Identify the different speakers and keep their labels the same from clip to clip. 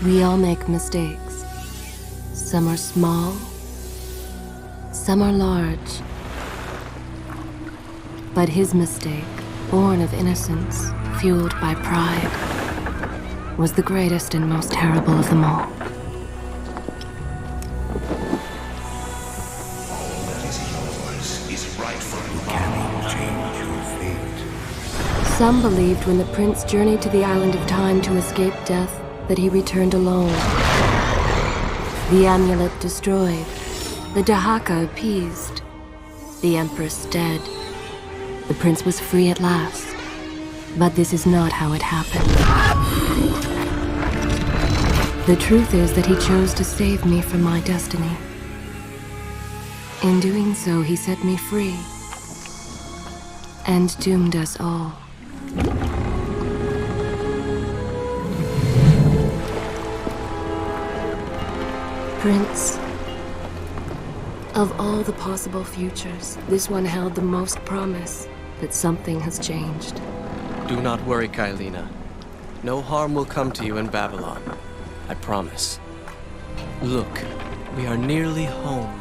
Speaker 1: We all make mistakes. Some are small, some are large. But his mistake, born of innocence, fueled by pride, was the greatest and most terrible of them all.
Speaker 2: All that is yours is rightfully cannot change your fate.
Speaker 1: Some believed when the prince journeyed to the island of time to escape death, that he returned alone. The amulet destroyed, the Dahaka appeased, the empress dead. The prince was free at last. But this is not how it happened. The truth is that he chose to save me from my destiny. In doing so, he set me free and doomed us all. Prince, of all the possible futures, this one held the most promise that something has changed.
Speaker 3: Do not worry, Kailina. No harm will come to you in Babylon. I promise. Look, we are nearly home.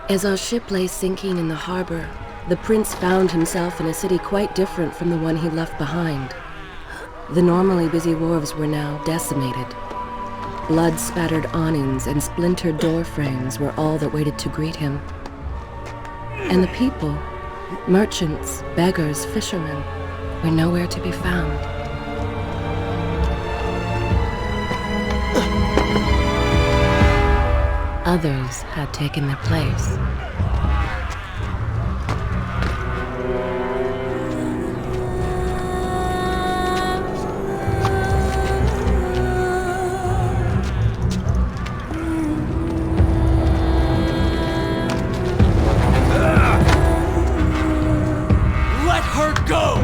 Speaker 1: As our ship lay sinking in the harbor, the prince found himself in a city quite different from the one he left behind. The normally busy wharves were now decimated. Blood-spattered awnings and splintered door frames were all that waited to greet him. And the people, merchants, beggars, fishermen, were nowhere to be found. Others had taken their place.
Speaker 3: Let her go!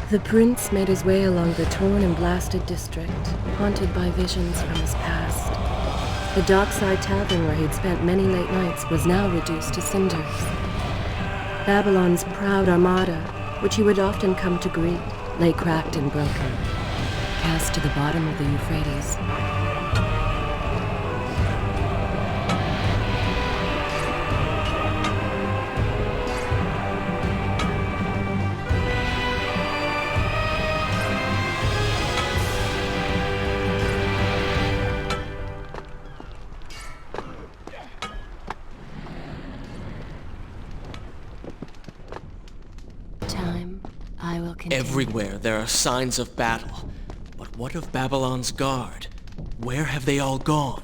Speaker 1: The prince made his way along the torn and blasted district, haunted by visions from his past. The dockside tavern where he'd spent many late nights was now reduced to cinders. Babylon's proud armada, which he would often come to greet, lay cracked and broken, cast to the bottom of the Euphrates.
Speaker 3: Everywhere there are signs of battle. But what of Babylon's guard? Where have they all gone?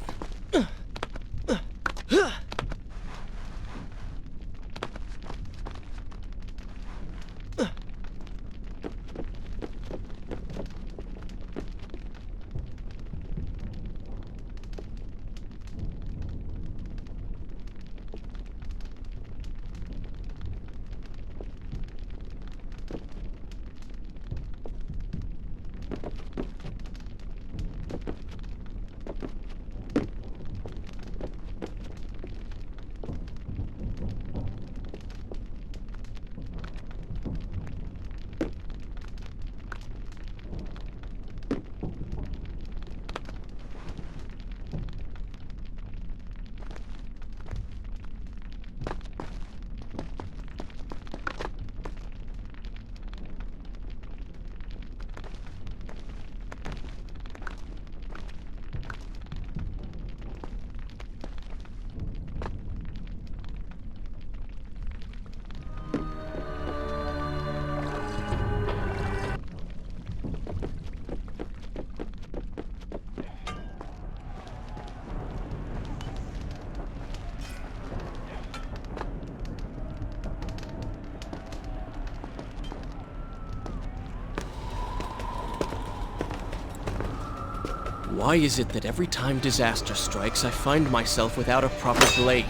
Speaker 3: Why is it that every time disaster strikes, I find myself without a proper blade?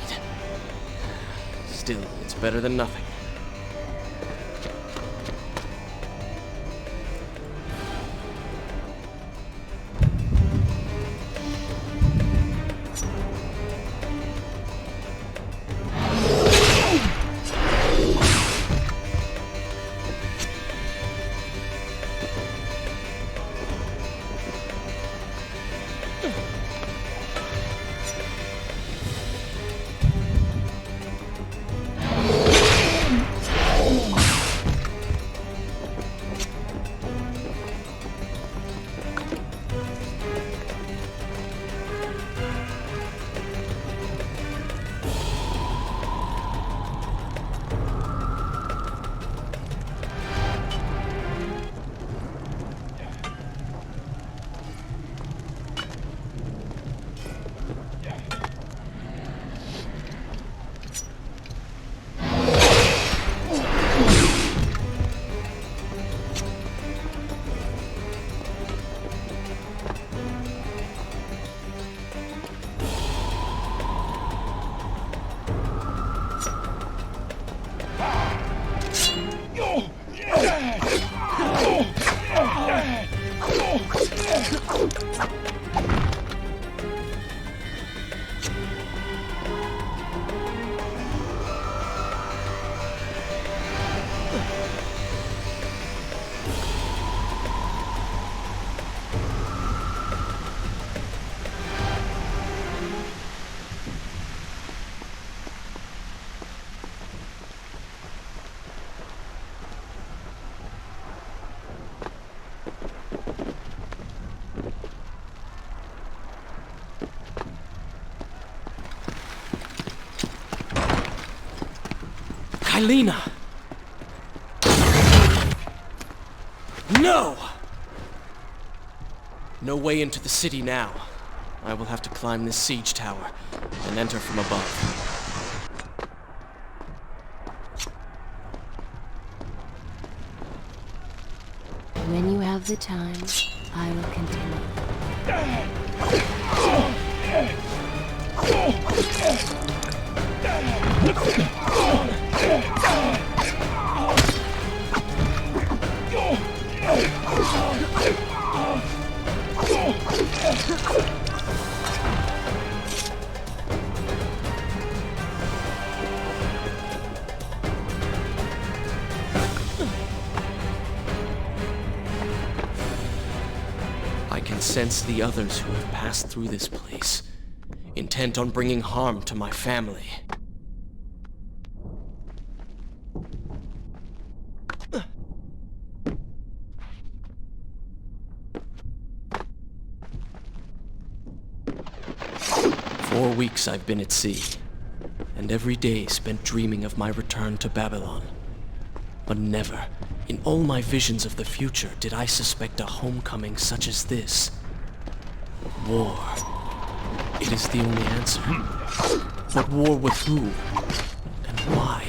Speaker 3: Still, it's better than nothing. Kylina! No! No way into the city now. I will have to climb this siege tower and enter from above.
Speaker 1: When you have the time, I will continue.
Speaker 3: I can sense the others who have passed through this place, intent on bringing harm to my family. For 4 weeks I've been at sea, and every day spent dreaming of my return to Babylon. But never, in all my visions of the future, did I suspect a homecoming such as this. War. It is the only answer. But war with who? And why?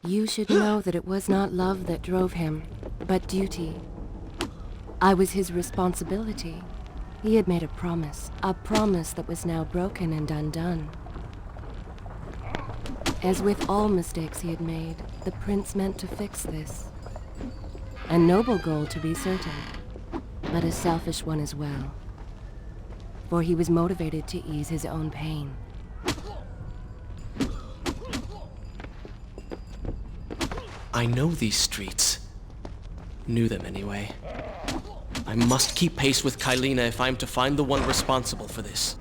Speaker 1: You should know that it was not love that drove him, but duty. I was his responsibility. He had made a promise that was now broken and undone. As with all mistakes he had made, the prince meant to fix this. A noble goal, to be certain, but a selfish one as well. For he was motivated to ease his own pain.
Speaker 3: I know these streets. Knew them anyway. I must keep pace with Kylina if I'm to find the one responsible for this.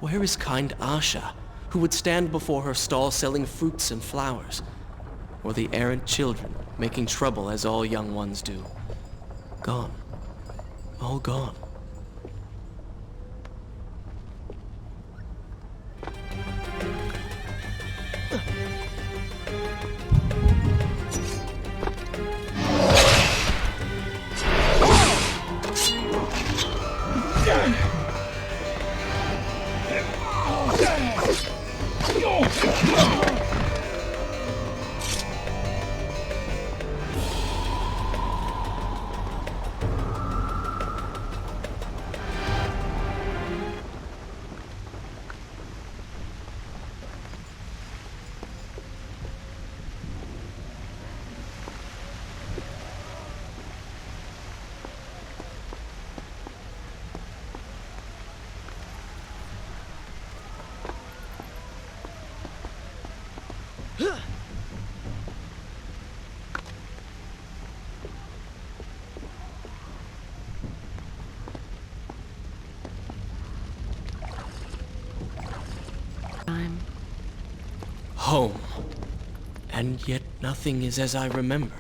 Speaker 3: Where is kind Asha, who would stand before her stall selling fruits and flowers? Or the errant children, making trouble as all young ones do? Gone. All gone.
Speaker 1: I'm
Speaker 3: Home. And yet nothing is as I remember.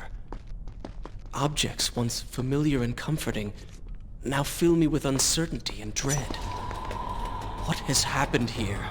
Speaker 3: Objects once familiar and comforting now fill me with uncertainty and dread. What has happened here?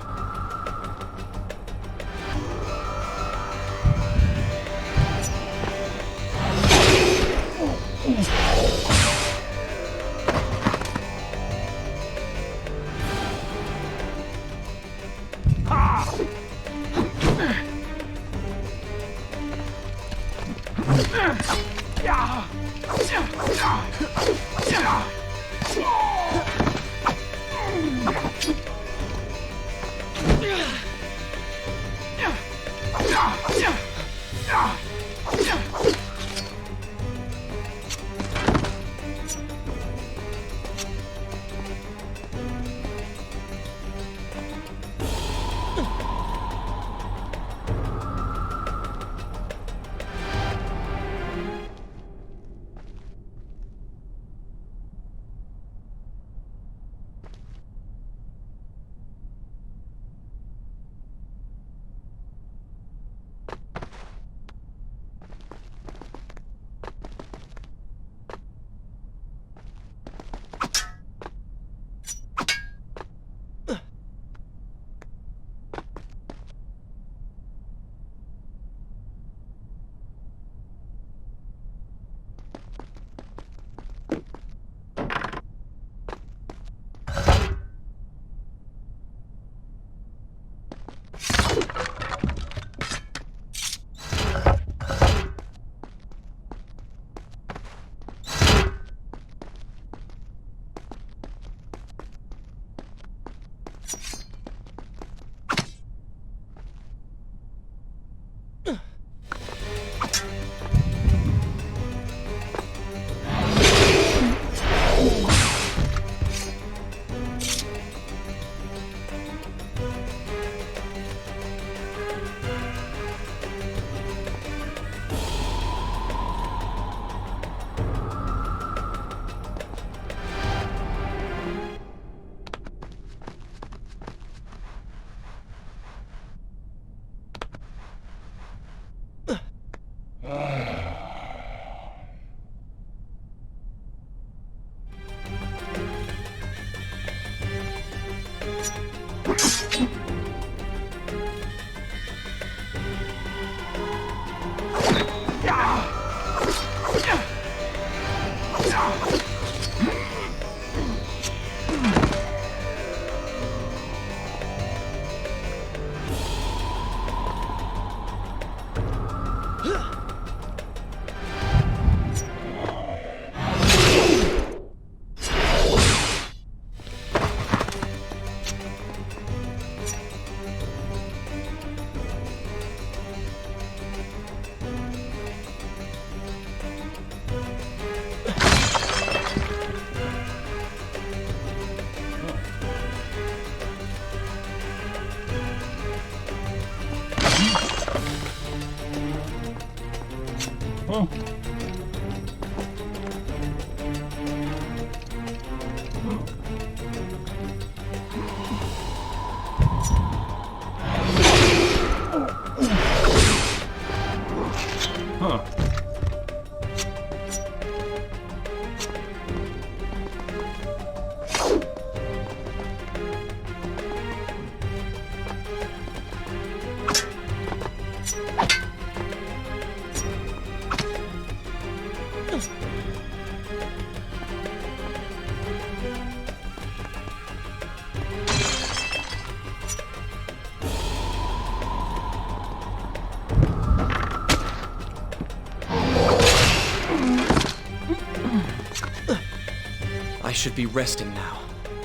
Speaker 3: I should be resting now,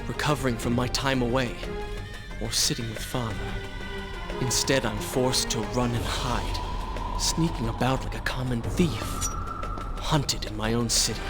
Speaker 3: recovering from my time away, or sitting with Father. Instead, I'm forced to run and hide, sneaking about like a common thief, hunted in my own city.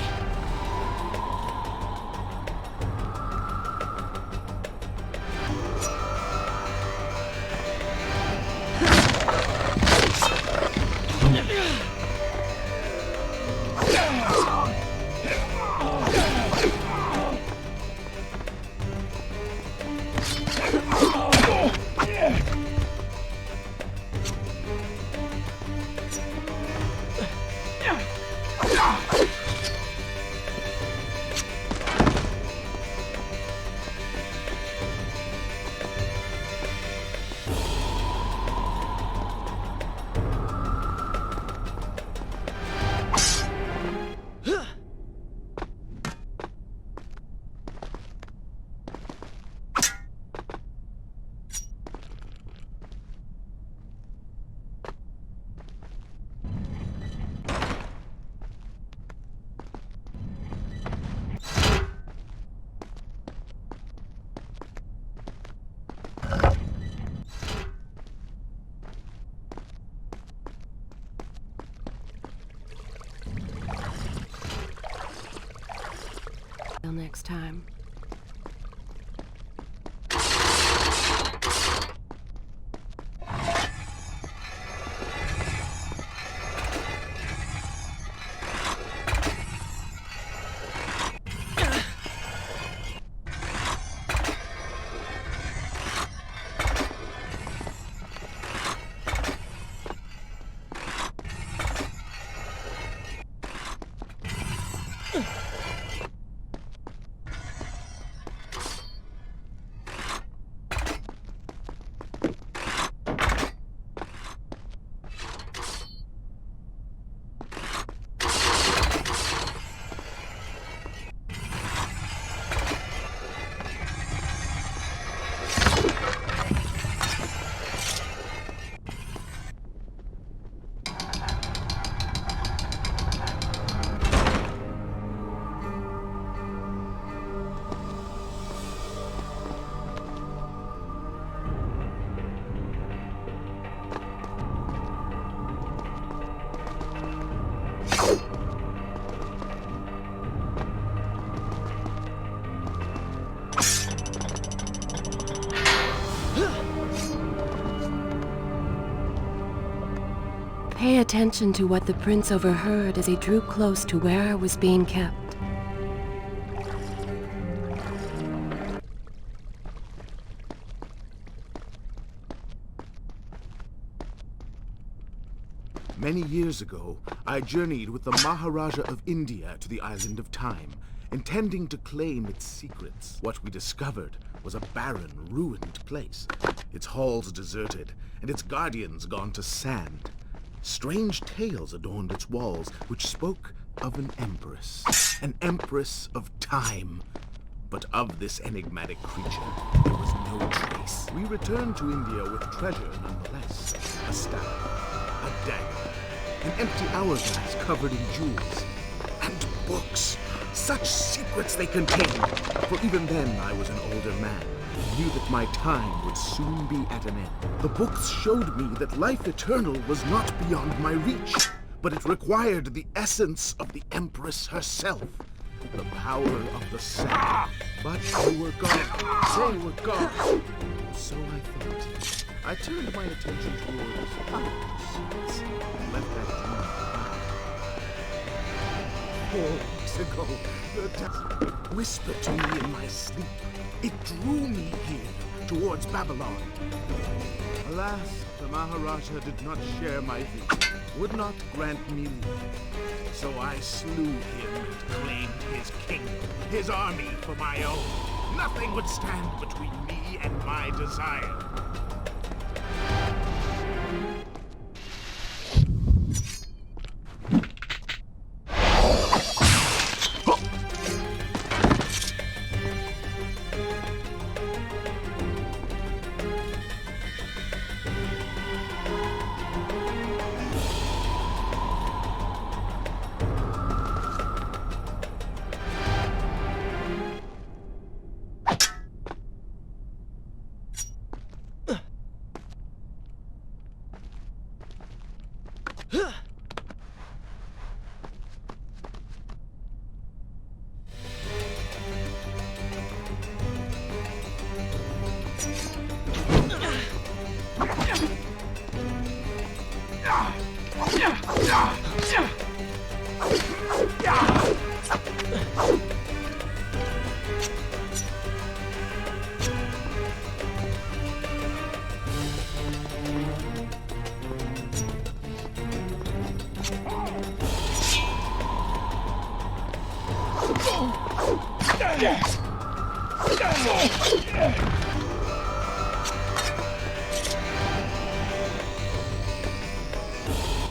Speaker 1: next time. Pay attention to what the prince overheard as he drew close to where I was being kept.
Speaker 4: Many years ago, I journeyed with the Maharaja of India to the Island of Time, intending to claim its secrets. What we discovered was a barren, ruined place, its halls deserted, and its guardians gone to sand. Strange tales adorned its walls, which spoke of an empress of time. But of this enigmatic creature, there was no trace. We returned to India with treasure nonetheless. A staff, a dagger, an empty hourglass covered in jewels, and books. Such secrets they contained. For even then I was an older man, and knew that my time would soon be at an end. The books showed me that life eternal was not beyond my reach, but it required the essence of the Empress herself, the power of the sand. But they were gone. They were gone. So I thought. I turned my attention towards other pursuits and left that dream behind. 4 weeks ago, the devil whispered to me in my sleep. It drew me here, towards Babylon. Alas, the Maharaja did not share my vision, would not grant me leave. So I slew him and claimed his kingdom, his army for my own. Nothing would stand between me and my desire.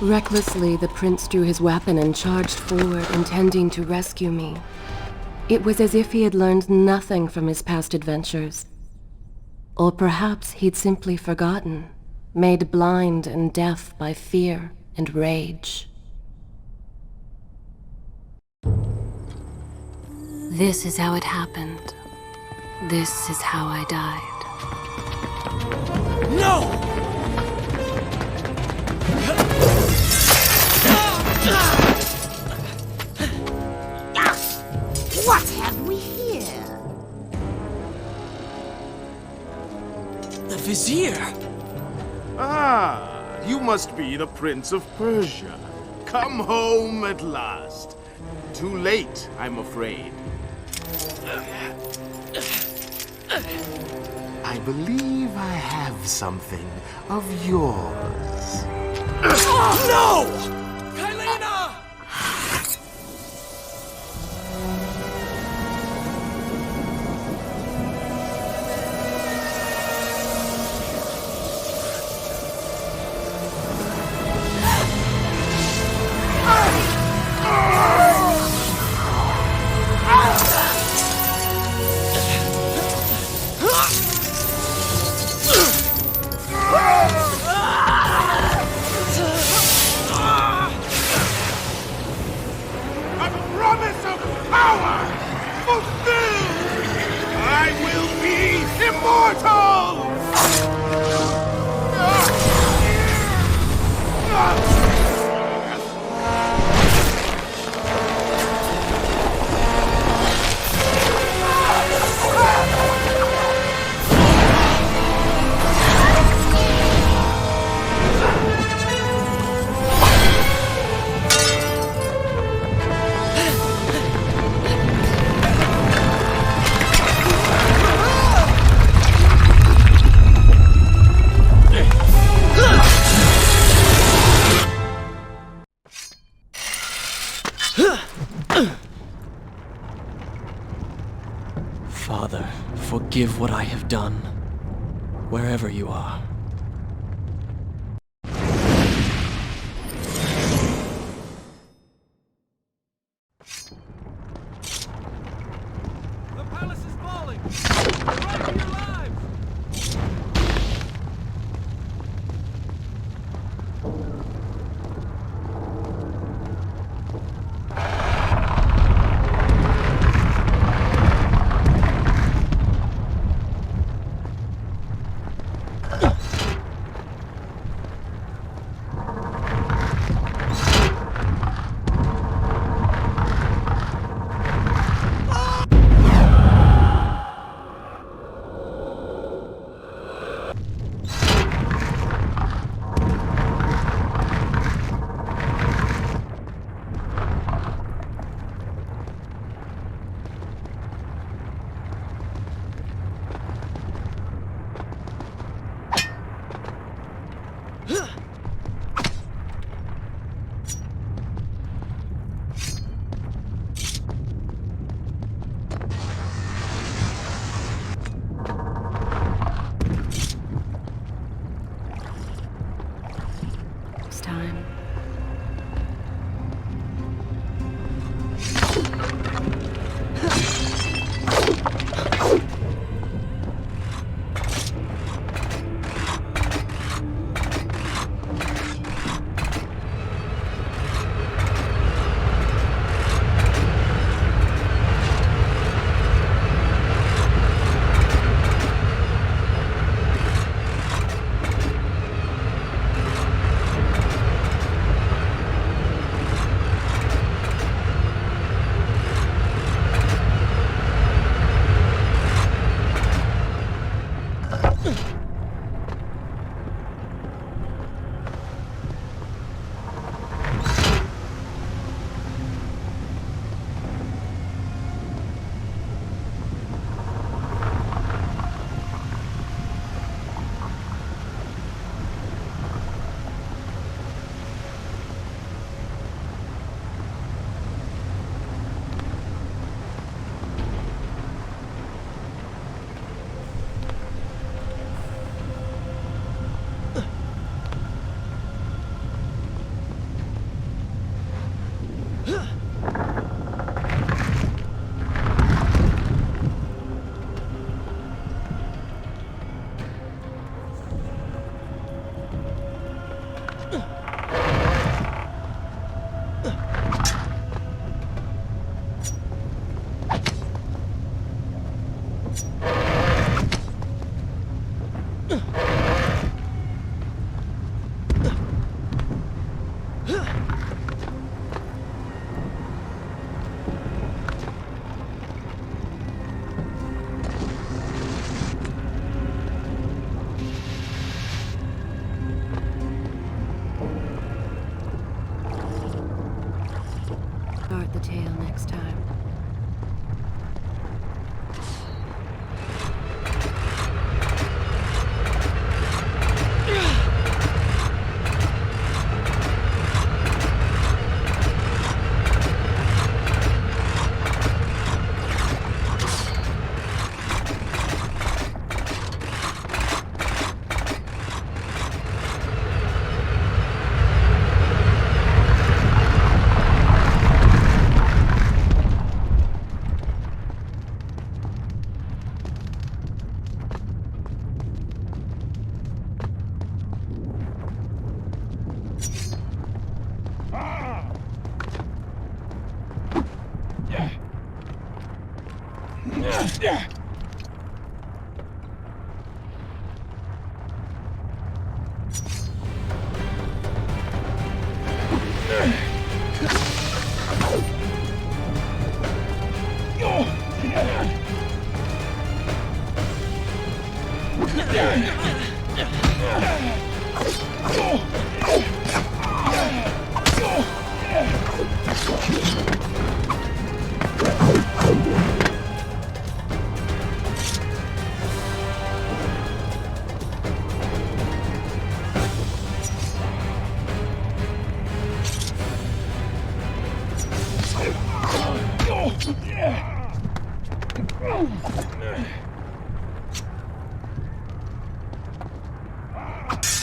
Speaker 1: Recklessly, the prince drew his weapon and charged forward, intending to rescue me. It was as if he had learned nothing from his past adventures. Or perhaps he'd simply forgotten, made blind and deaf by fear and rage. This is how it happened. This is how I died.
Speaker 3: No!
Speaker 5: What have we here?
Speaker 3: The Vizier!
Speaker 4: Ah, you must be the Prince of Persia. Come home at last. Too late, I'm afraid. I believe I have something of yours.
Speaker 3: No! Kylena!
Speaker 4: A promise of power fulfilled! I will be immortal!
Speaker 3: Father, forgive what I have done, wherever you are.
Speaker 5: The palace is falling! Run for your lives!
Speaker 1: It's time.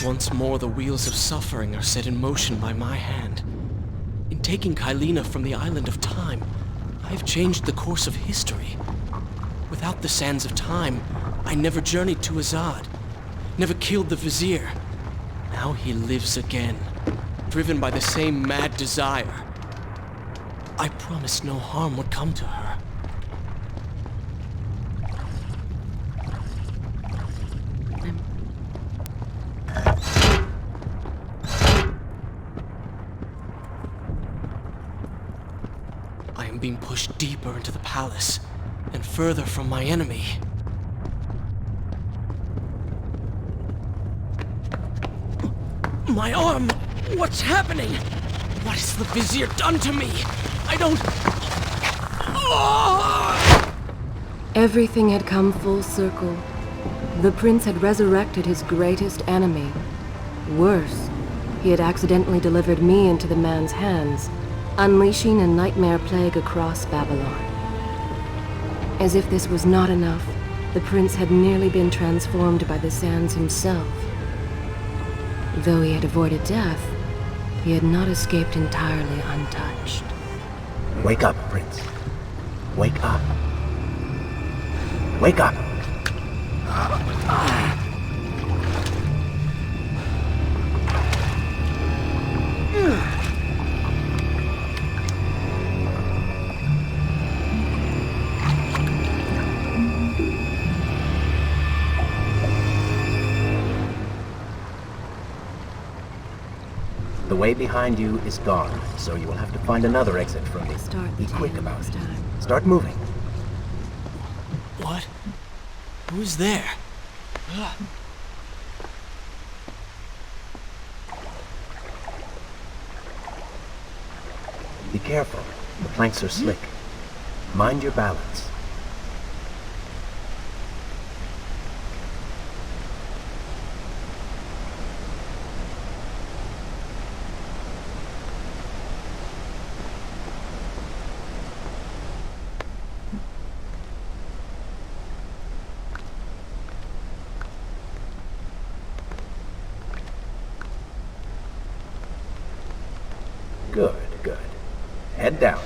Speaker 3: Once more, the wheels of suffering are set in motion by my hand. In taking Kylina from the island of time, I have changed the course of history. Without the sands of time, I never journeyed to Azad, never killed the vizier. Now he lives again, driven by the same mad desire. I promised no harm would come to her. I am being pushed deeper into the palace, and further from my enemy. My arm! What's happening? What has the vizier done to me? I don't... Oh!
Speaker 1: Everything had come full circle. The prince had resurrected his greatest enemy. Worse, he had accidentally delivered me into the man's hands, unleashing a nightmare plague across Babylon. As if this was not enough, the prince had nearly been transformed by the sands himself. Though he had avoided death, he had not escaped entirely untouched.
Speaker 6: Wake up, Prince. Wake up. Wake up! The way behind you is gone, so you will have to find another exit from me. Be quick about it. Start moving.
Speaker 3: What? Who's there?
Speaker 6: Be careful. The planks are slick. Mind your balance. Good, good. Head down.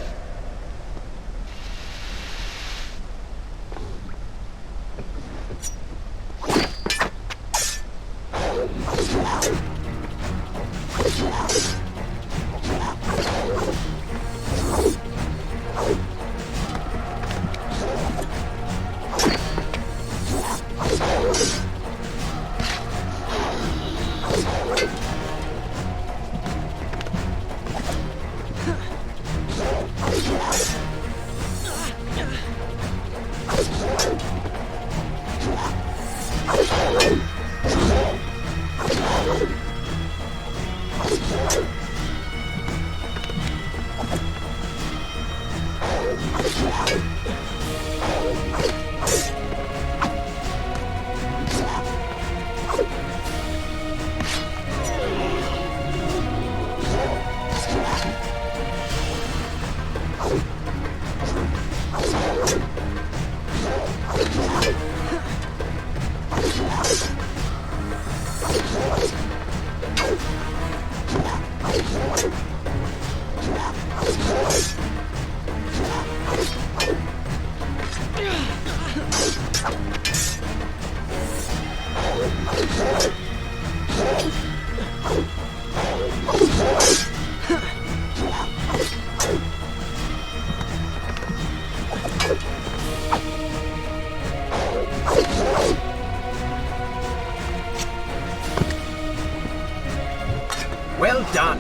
Speaker 6: Well done.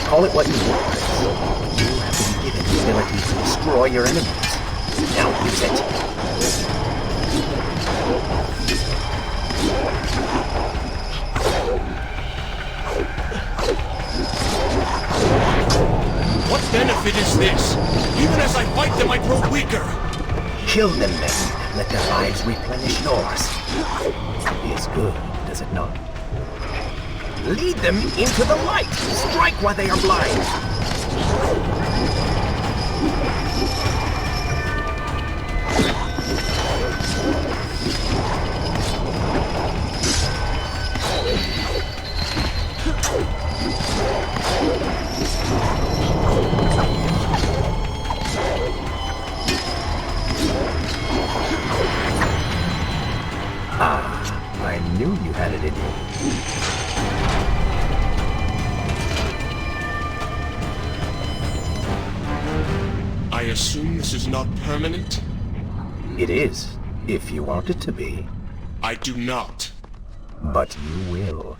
Speaker 6: Call it what you want. You have been given the ability to destroy your enemies. Now use it.
Speaker 3: What benefit is this? Even as I fight them, I grow weaker.
Speaker 6: Kill them then. Let their lives replenish yours. It is good, does it not? Lead them into the light! Strike while they are blind! Ah, I knew you had it in you.
Speaker 3: I assume this is not permanent?
Speaker 6: It is, if you want it to be.
Speaker 3: I do not.
Speaker 6: But you will.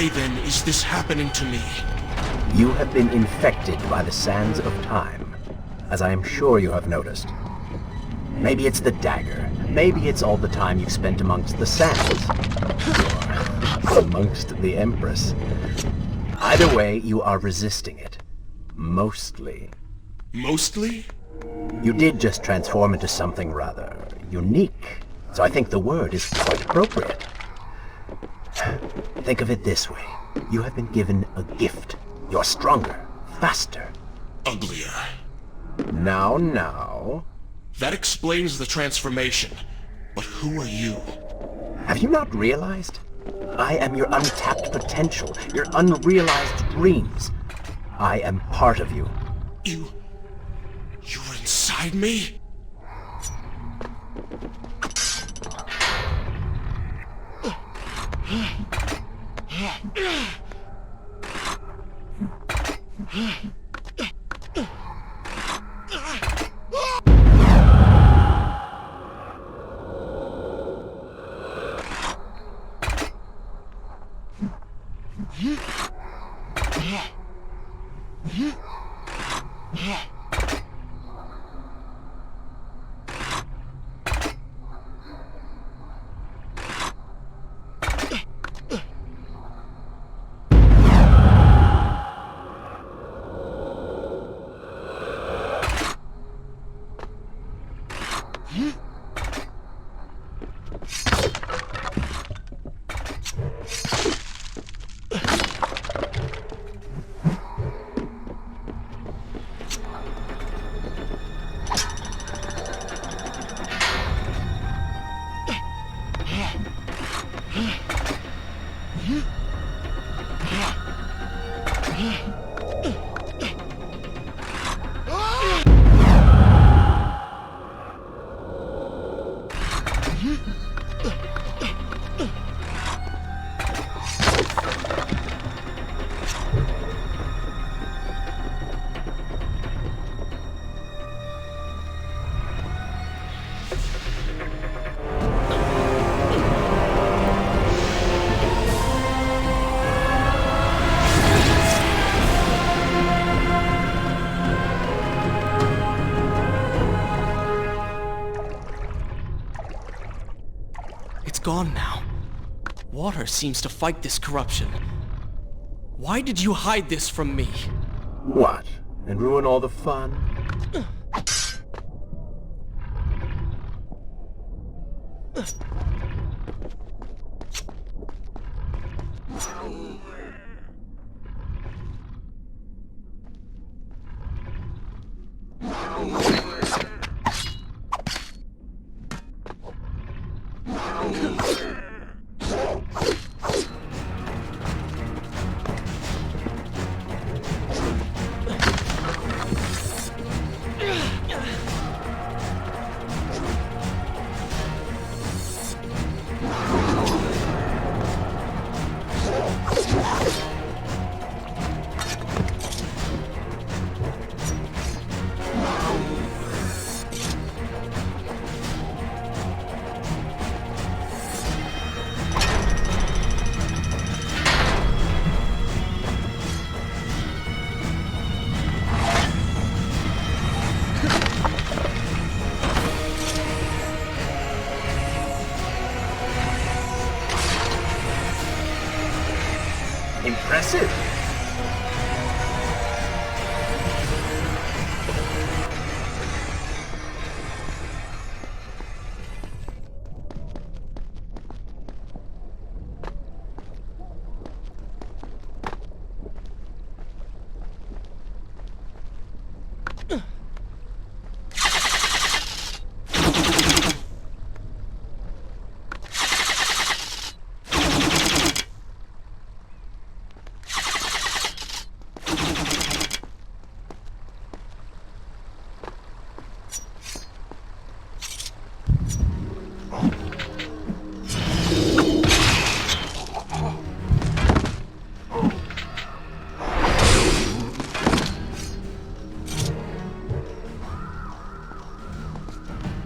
Speaker 3: Why then is this happening to me?
Speaker 6: You have been infected by the sands of time, as I am sure you have noticed. Maybe it's the dagger. Maybe it's all the time you've spent amongst the sands. Or amongst the Empress. Either way, you are resisting it. Mostly.
Speaker 3: Mostly?
Speaker 6: You did just transform into something rather unique, so I think the word is quite appropriate. Think of it this way. You have been given a gift. You're stronger, faster.
Speaker 3: Uglier.
Speaker 6: Now.
Speaker 3: That explains the transformation. But who are you?
Speaker 6: Have you not realized? I am your untapped potential, your unrealized dreams. I am part of you.
Speaker 3: You're inside me? Gone now. Water seems to fight this corruption. Why did you hide this from me?
Speaker 6: What? And ruin all the fun? Impressive.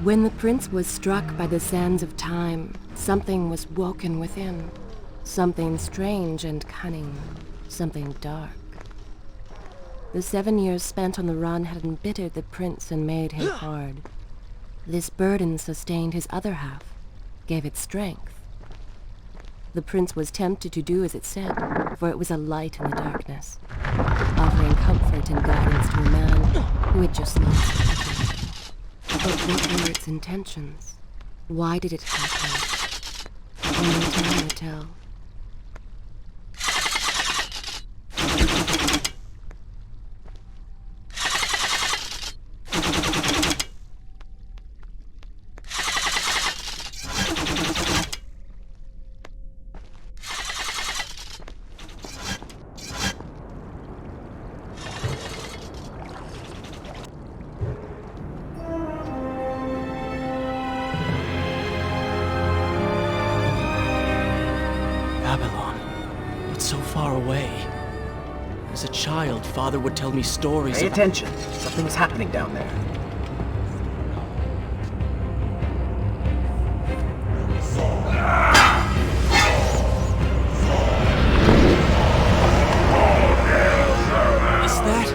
Speaker 1: When the prince was struck by the sands of time, something was woken within. Something strange and cunning. Something dark. The 7 years spent on the run had embittered the prince and made him hard. This burden sustained his other half, gave it strength. The prince was tempted to do as it said, for it was a light in the darkness, offering comfort and guidance to a man who had just lost everything. But what were its intentions? Why did it happen? Only time will tell.
Speaker 3: As a child, Father would tell me stories
Speaker 6: Pay
Speaker 3: about...
Speaker 6: attention. Something's happening down there.
Speaker 3: Is that...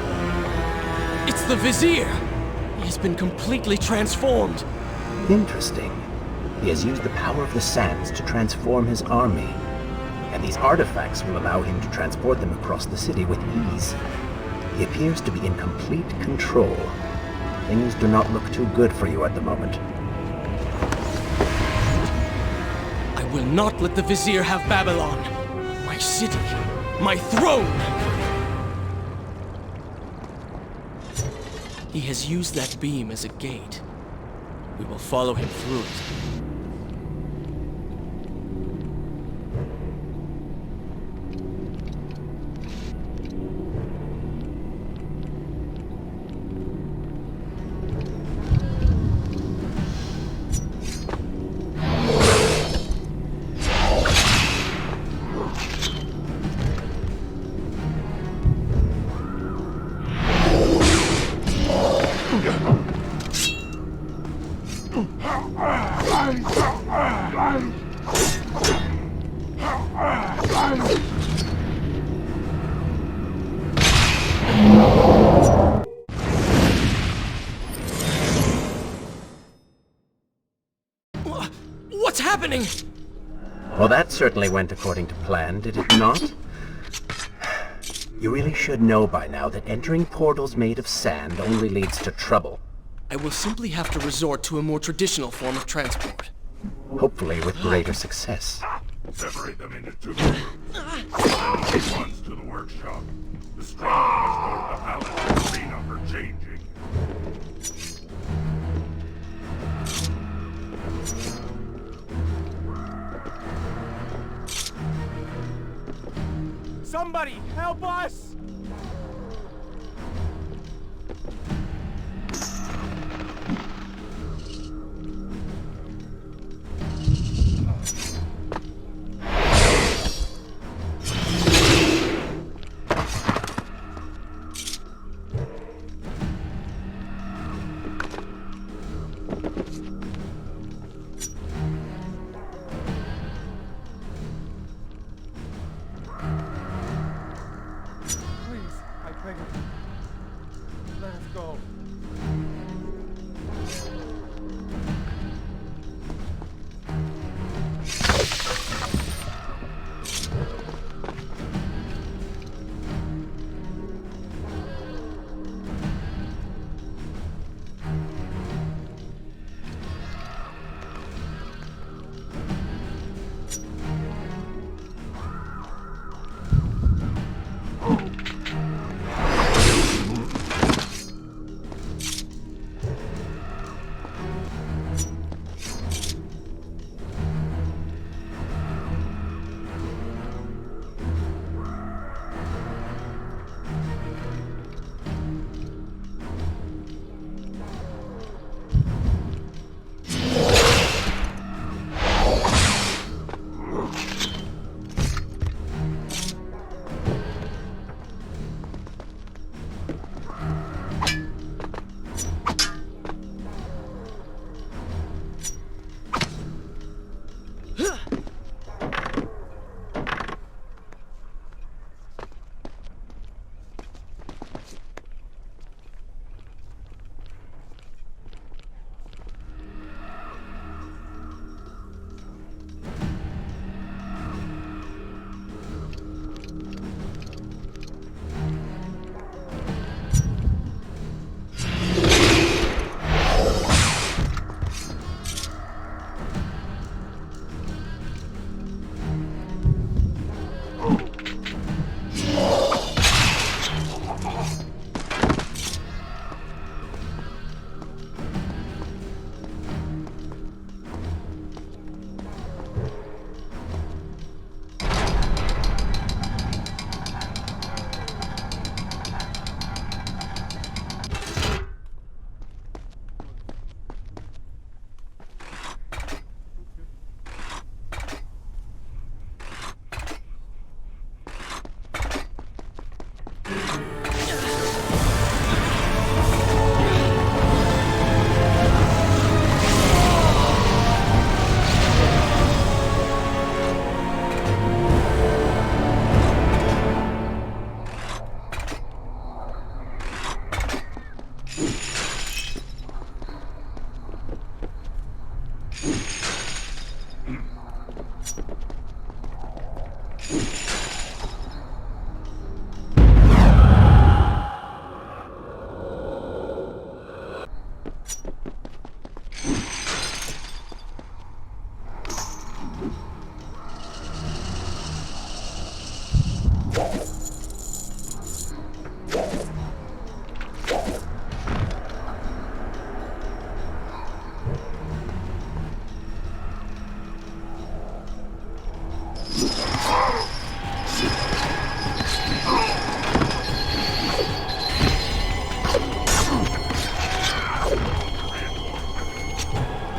Speaker 3: It's the Vizier! He has been completely transformed.
Speaker 6: Interesting. He has used the power of the sands to transform his army. And these artifacts will allow him to transport them across the city with ease. He appears to be in complete control. Things do not look too good for you at the moment.
Speaker 3: I will not let the Vizier have Babylon. My city. My throne! He has used that beam as a gate. We will follow him through it. What's happening?
Speaker 6: Well, that certainly went according to plan, did it not? You really should know by now that entering portals made of sand only leads to trouble.
Speaker 3: I will simply have to resort to a more traditional form of transport.
Speaker 6: Hopefully with greater success.
Speaker 2: Separate them into two groups. Send ones to the workshop. The strong must go to the palace arena for changing.
Speaker 5: Somebody help us! Let us go.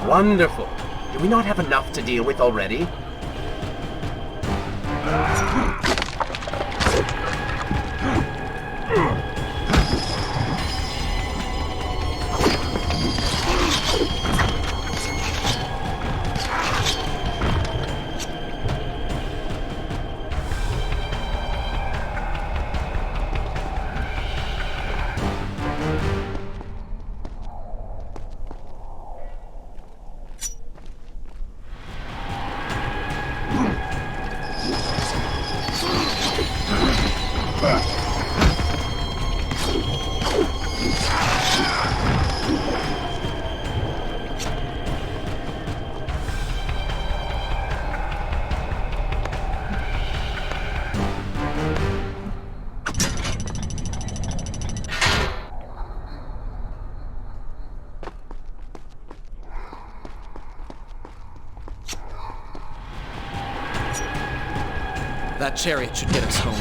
Speaker 6: Wonderful. Do we not have enough to deal with already?
Speaker 3: That chariot should get us home.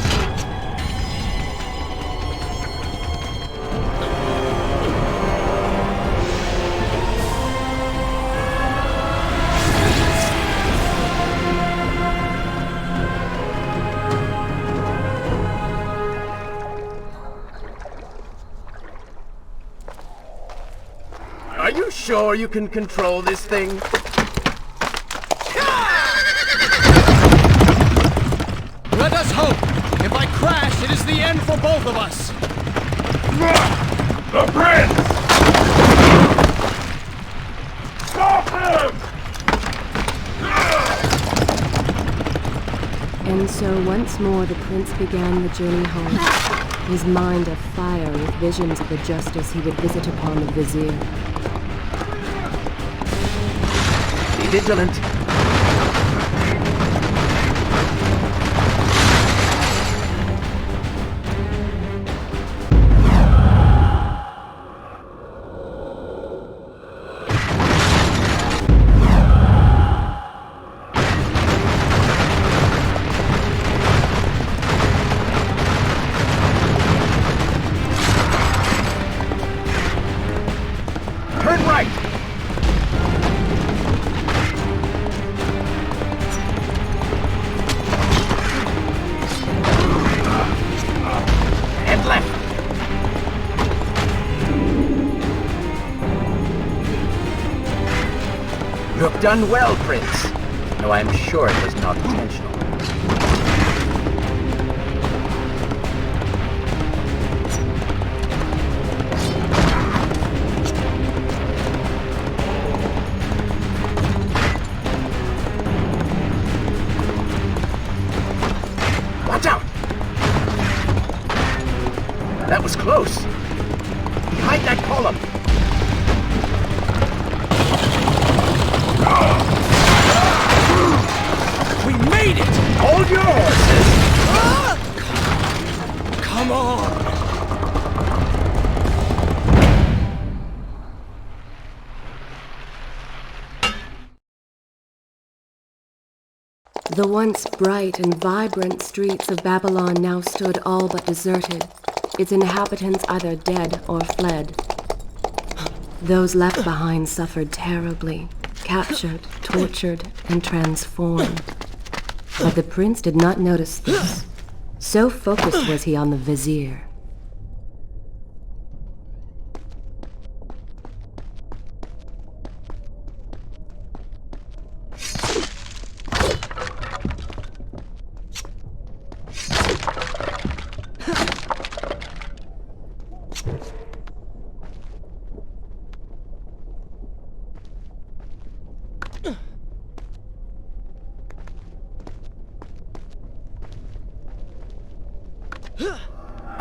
Speaker 6: Are you sure you can control this thing?
Speaker 3: Let us hope! If I crash, it is the end for both of us!
Speaker 2: The prince! Stop him!
Speaker 1: And so once more the prince began the journey home, his mind afire with visions of the justice he would visit upon the vizier.
Speaker 6: Be vigilant. Turn right! And left. You have done well, Prince. Though I'm sure it was not intentional. Watch out! That was close. Behind that column.
Speaker 3: We made it!
Speaker 6: Hold your horses.
Speaker 3: Come on!
Speaker 1: The once bright and vibrant streets of Babylon now stood all but deserted, its inhabitants either dead or fled. Those left behind suffered terribly, captured, tortured, and transformed. But the prince did not notice this. So focused was he on the vizier.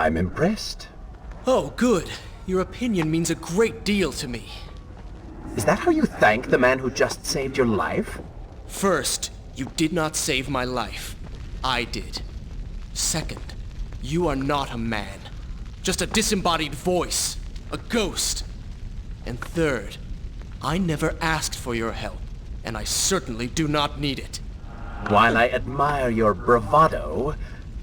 Speaker 6: I'm impressed.
Speaker 3: Oh, good. Your opinion means a great deal to me.
Speaker 6: Is that how you thank the man who just saved your life?
Speaker 3: First, you did not save my life. I did. Second, you are not a man. Just a disembodied voice. A ghost. And third, I never asked for your help, and I certainly do not need it.
Speaker 6: While I admire your bravado,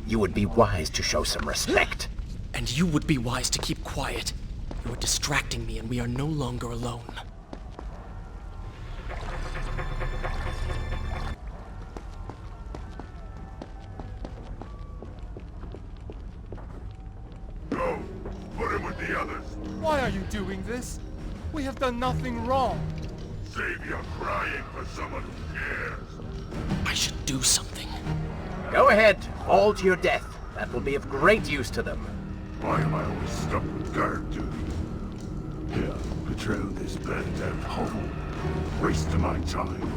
Speaker 6: you would be wise to show some respect.
Speaker 3: And you would be wise to keep quiet. You are distracting me, and we are no longer alone.
Speaker 2: Go! Put him with the others!
Speaker 5: Why are you doing this? We have done nothing wrong.
Speaker 2: Save your crying for someone who cares!
Speaker 3: I should do something.
Speaker 6: Go ahead, fall to your death. That will be of great use to them.
Speaker 2: Why am I always stuck with guard duty? Here, patrol this burned out hovel. Waste of my time.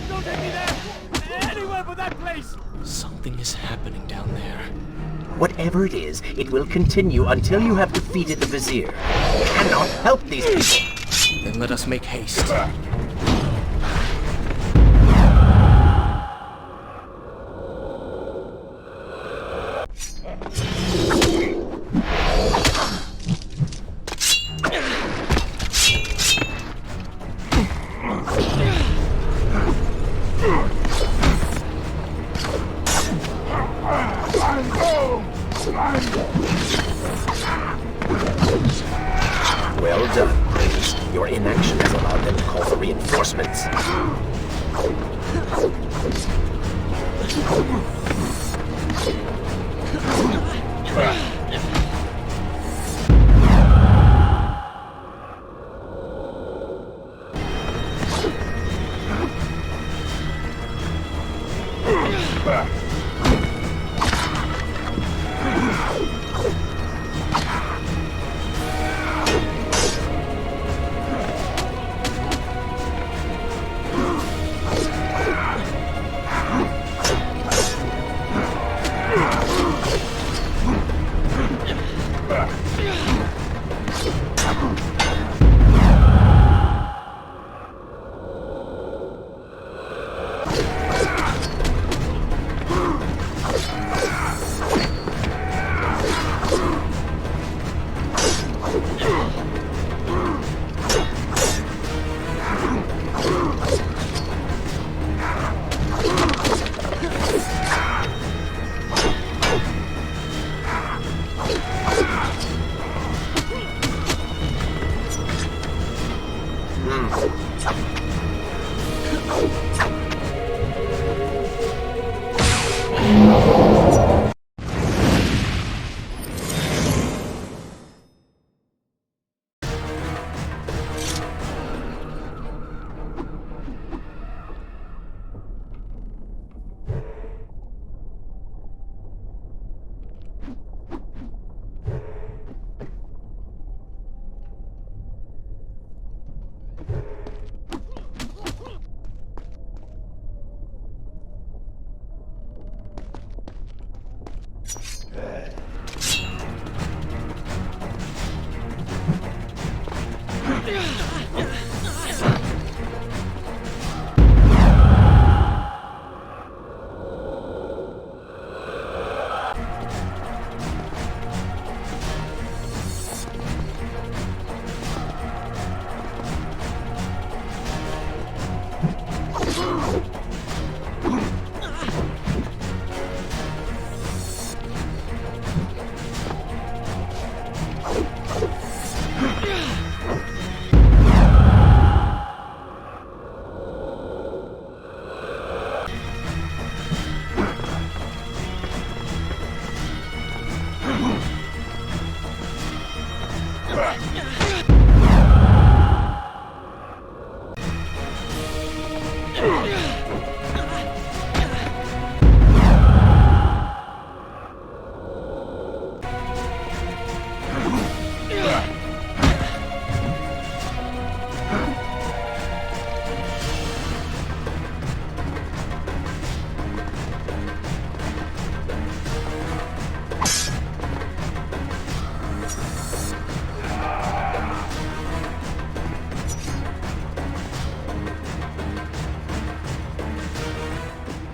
Speaker 5: Don't take me there! Anywhere but that place!
Speaker 3: Something is happening down there.
Speaker 6: Whatever it is, it will continue until you have defeated the Vizier. You cannot help these people.
Speaker 3: Then let us make haste.
Speaker 6: Well done, Priest. Your inaction has allowed them to call for reinforcements.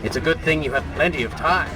Speaker 6: It's a good thing you have plenty of time.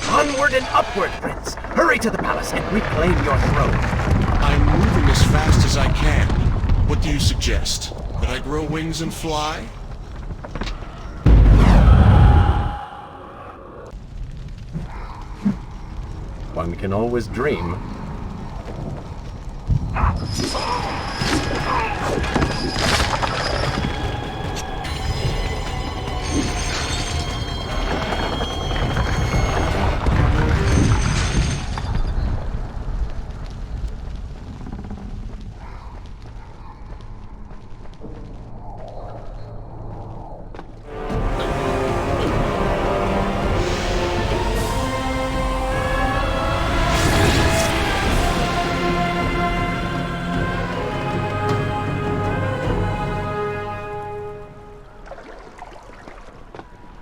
Speaker 6: Onward and upward, Prince! Hurry to the palace and reclaim your throne!
Speaker 7: I'm moving as fast as I can. What do you suggest? That I grow wings and fly?
Speaker 6: One can always dream.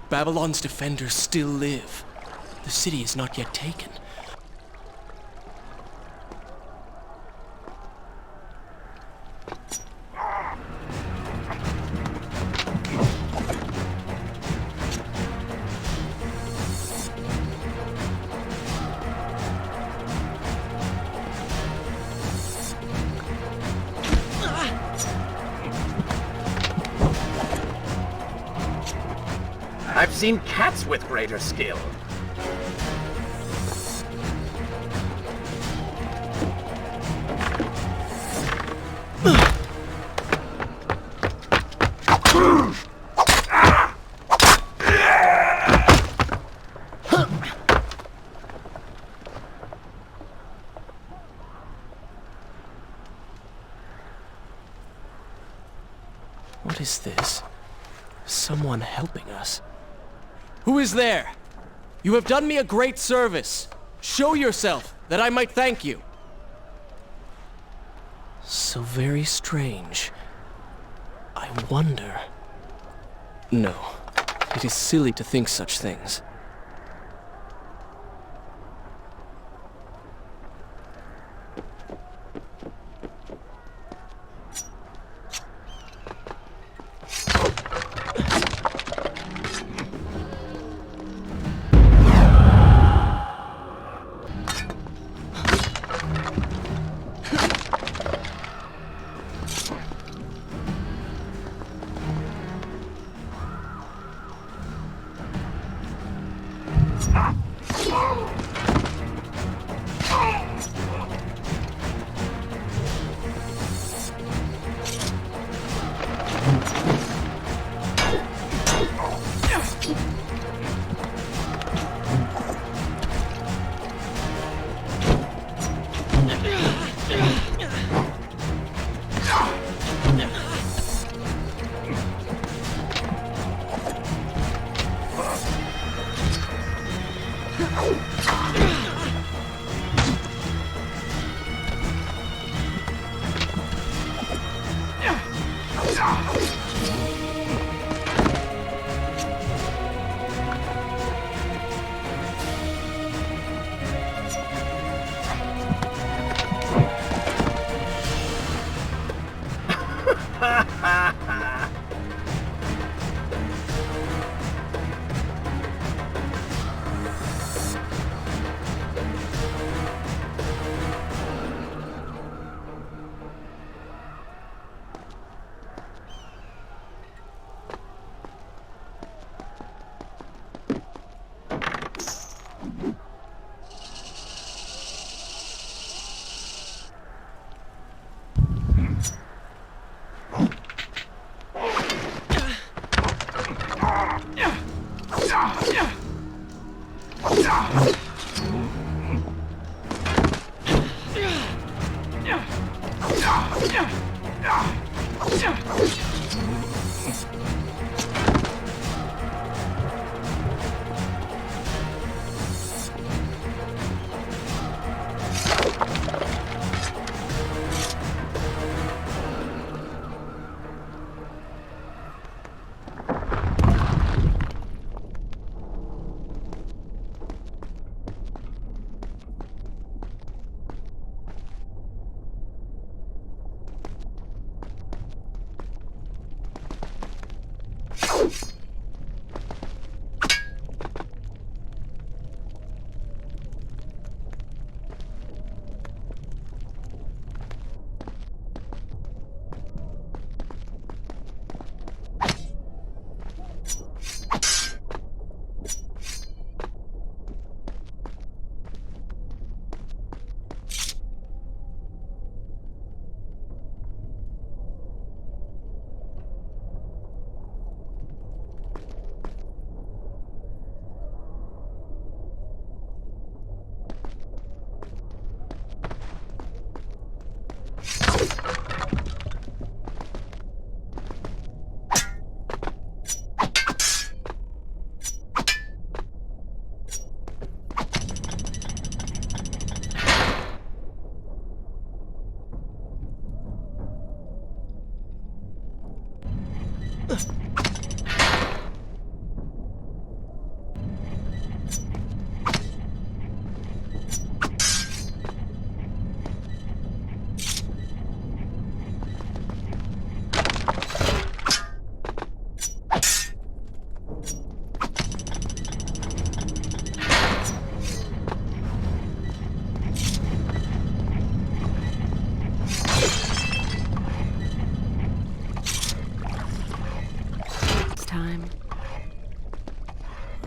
Speaker 3: Babylon's defenders still live. The city is not yet taken.
Speaker 6: I've seen cats with greater skill.
Speaker 3: What is this? Someone helping us. Who is there? You have done me a great service. Show yourself, that I might thank you. So very strange. I wonder... No, it is silly to think such things.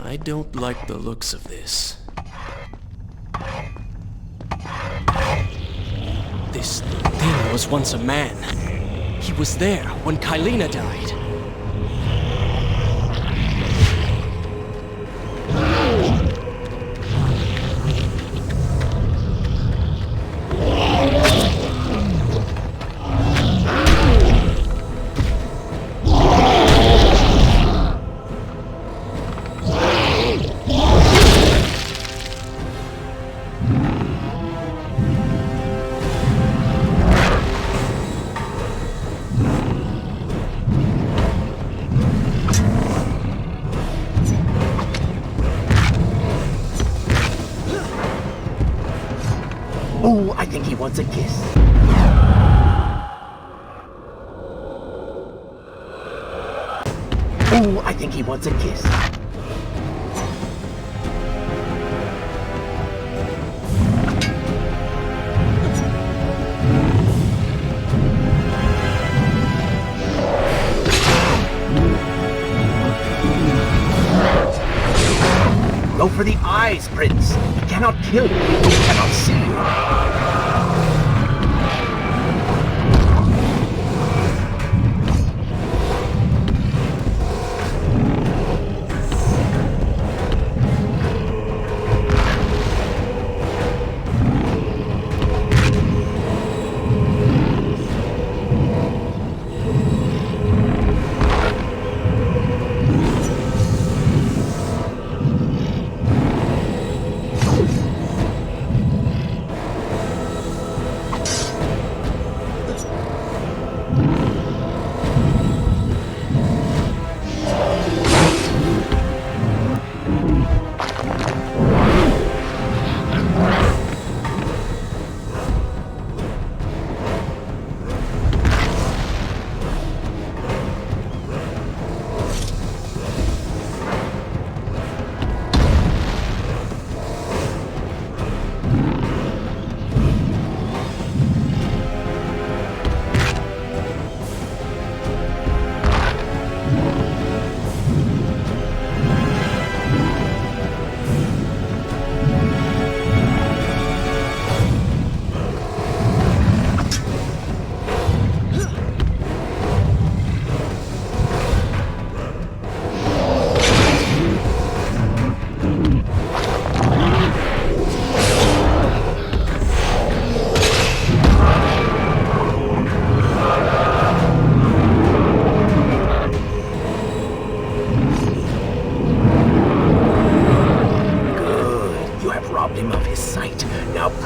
Speaker 3: I don't like the looks of this. This thing was once a man. He was there when Kylena died.
Speaker 6: Oh, I think he wants a kiss. Oh, I think he wants a kiss. Go for the the eyes, Prince. He cannot kill you. He cannot see you.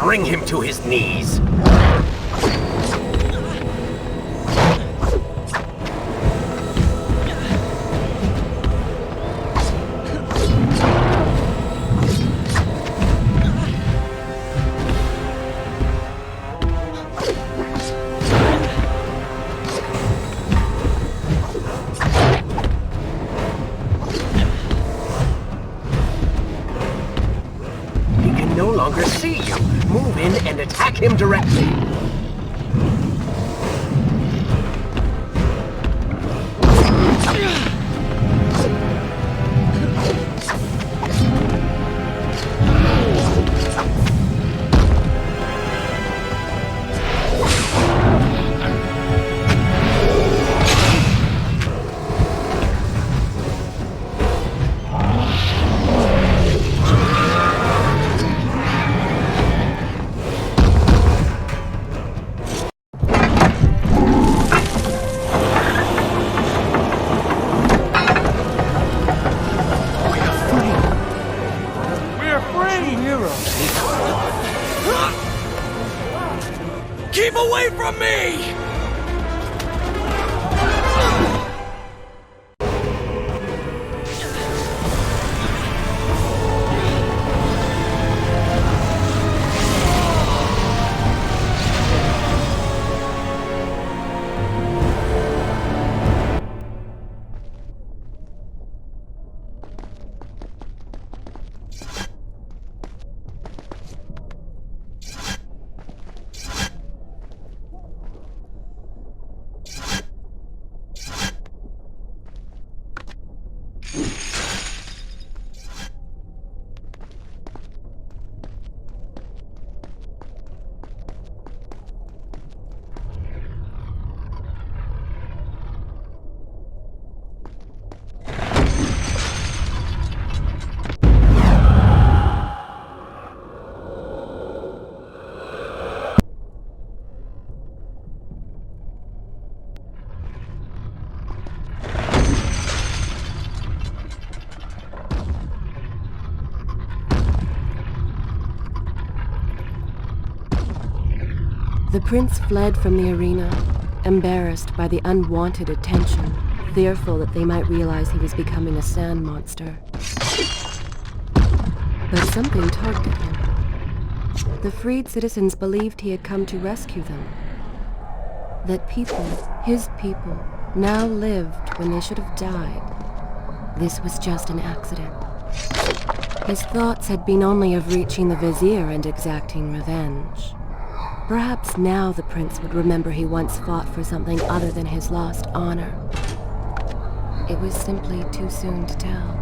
Speaker 6: Bring him to his knees. He can no longer see you. Move in and attack him directly.
Speaker 5: Keep away from me!
Speaker 1: The prince fled from the arena, embarrassed by the unwanted attention, fearful that they might realize he was becoming a sand monster. But something tugged at him. The freed citizens believed he had come to rescue them. That people, his people, now lived when they should have died. This was just an accident. His thoughts had been only of reaching the vizier and exacting revenge. Perhaps now the prince would remember he once fought for something other than his lost honor. It was simply too soon to tell.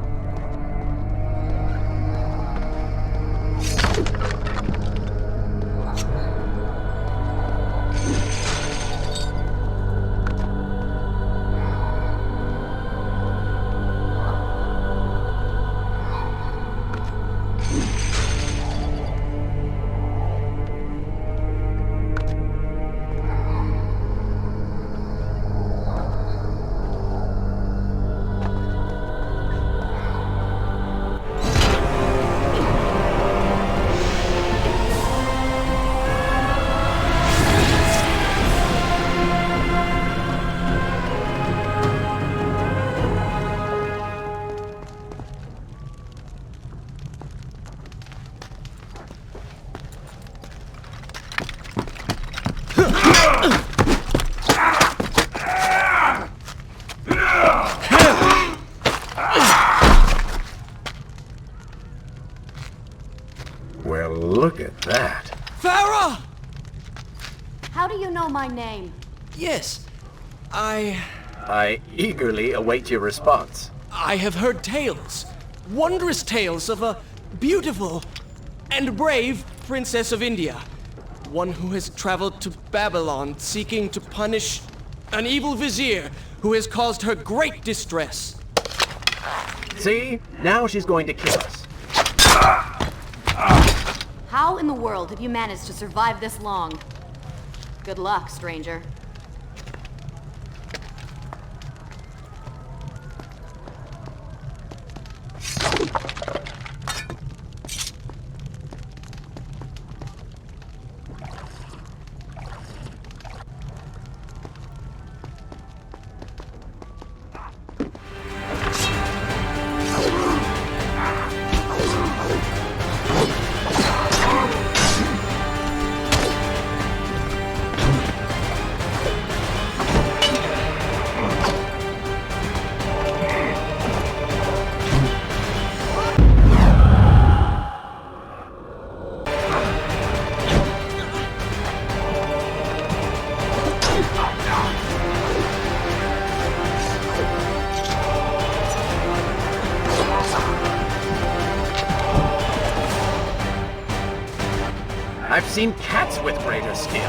Speaker 6: Well, look at that.
Speaker 3: Farah!
Speaker 8: How do you know my name?
Speaker 3: Yes,
Speaker 6: I eagerly await your response.
Speaker 3: I have heard tales, wondrous tales of a beautiful and brave princess of India. One who has traveled to Babylon seeking to punish an evil vizier who has caused her great distress.
Speaker 6: See? Now she's going to kill us.
Speaker 8: How in the world have you managed to survive this long? Good luck, stranger.
Speaker 6: I've seen cats with greater skill.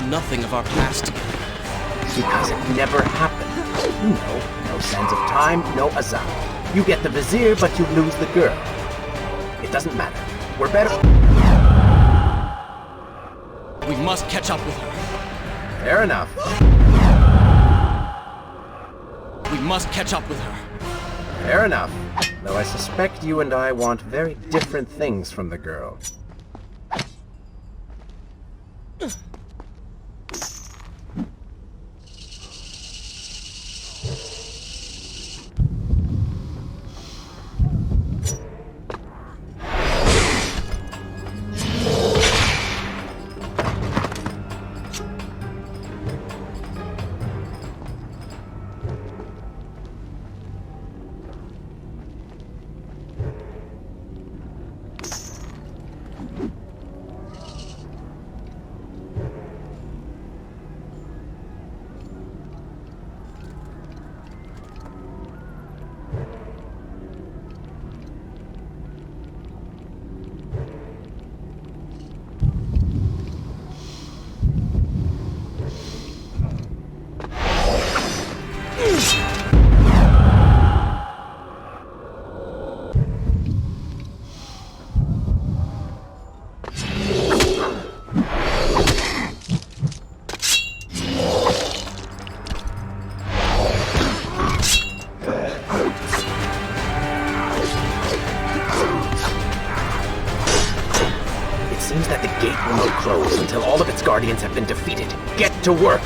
Speaker 3: Nothing of our past together.
Speaker 6: Because it never happened. You know, no sense of time, no azab. You get the vizier, but you lose the girl. It doesn't matter. We're better.
Speaker 3: We must catch up with her.
Speaker 6: Fair enough.
Speaker 3: We must catch up with her.
Speaker 6: Fair enough. Though I suspect you and I want very different things from the girl. Seems that the gate will not close until all of its guardians have been defeated. Get to work!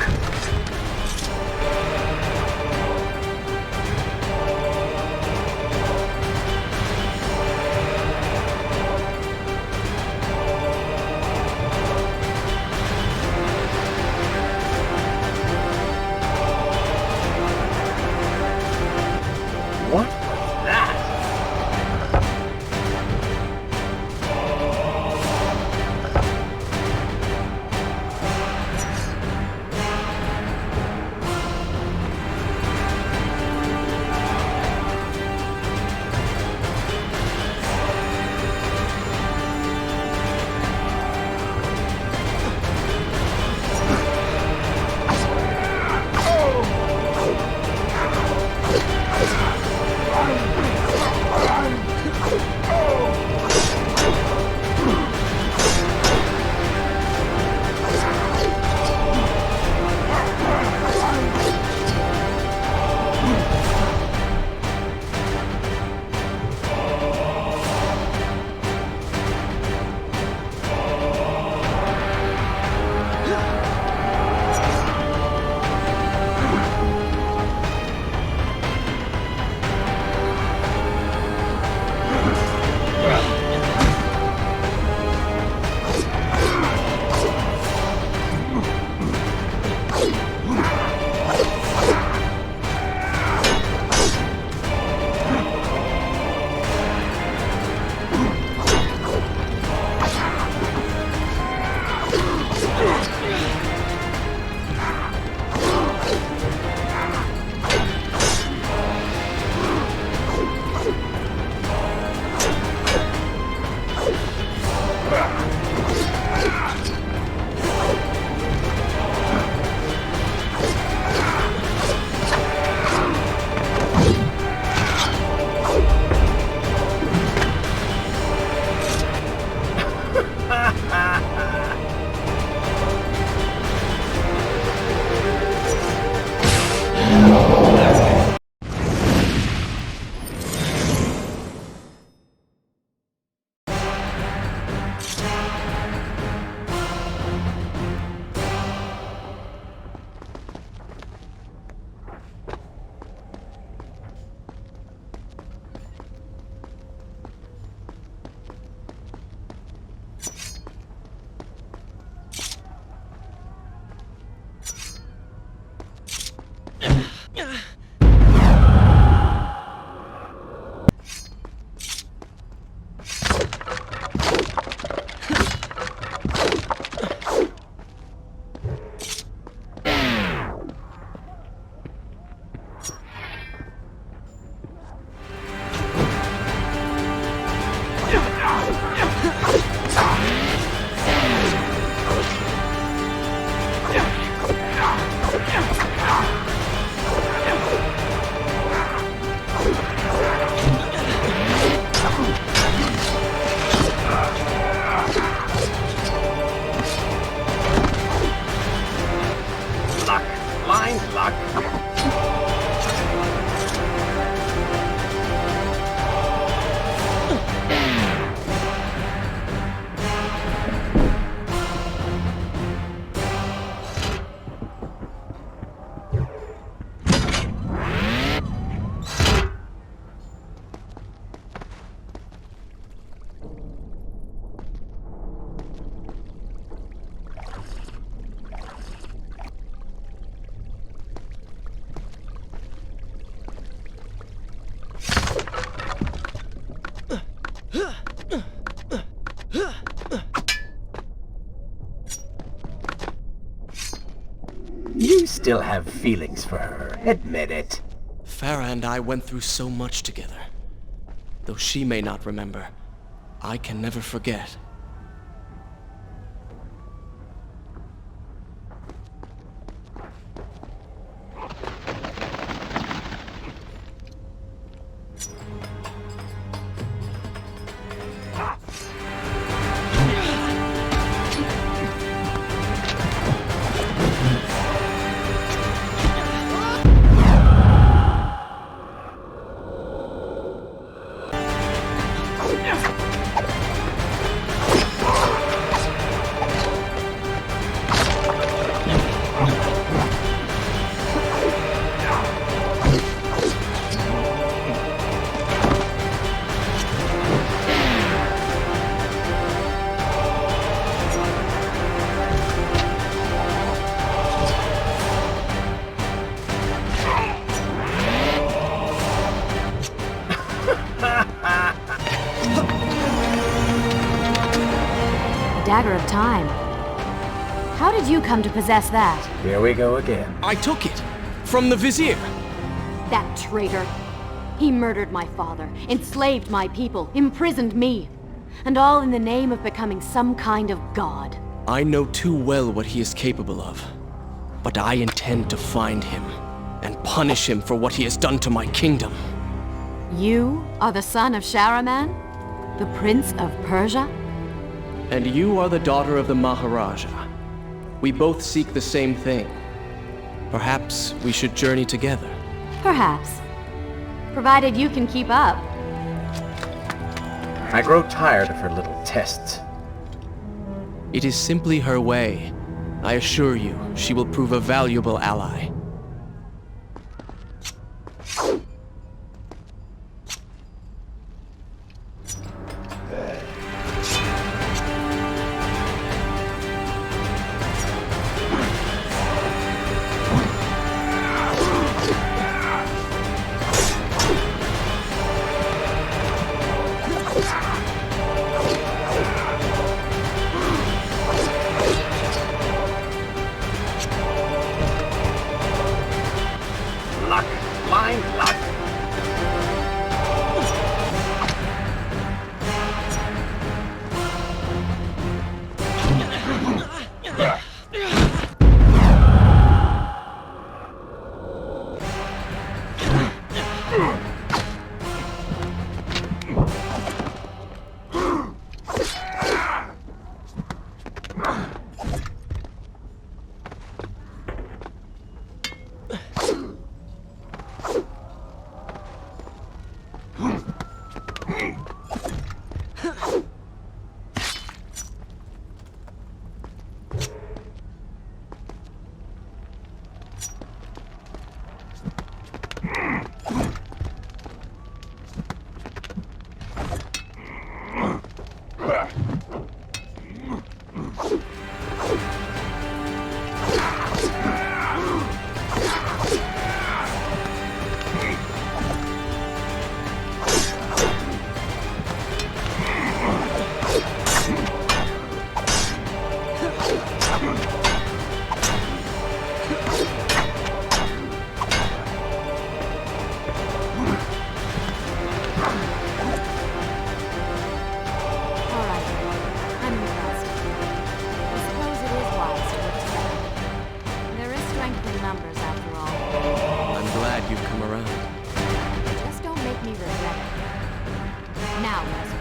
Speaker 6: What was that? still have feelings for her. Admit it.
Speaker 3: Farah and I went through so much together. Though she may not remember, I can never forget.
Speaker 8: Dagger of Time. How did you come to possess that?
Speaker 6: Here we go again.
Speaker 3: I took it! From the Vizier!
Speaker 8: That traitor. He murdered my father, enslaved my people, imprisoned me. And all in the name of becoming some kind of god.
Speaker 3: I know too well what he is capable of. But I intend to find him, and punish him for what he has done to my kingdom.
Speaker 8: You are the son of Shahraman? The Prince of Persia?
Speaker 3: And you are the daughter of the Maharaja. We both seek the same thing. Perhaps we should journey together.
Speaker 8: Perhaps. Provided you can keep up.
Speaker 6: I grow tired of her little tests.
Speaker 3: It is simply her way. I assure you, she will prove a valuable ally.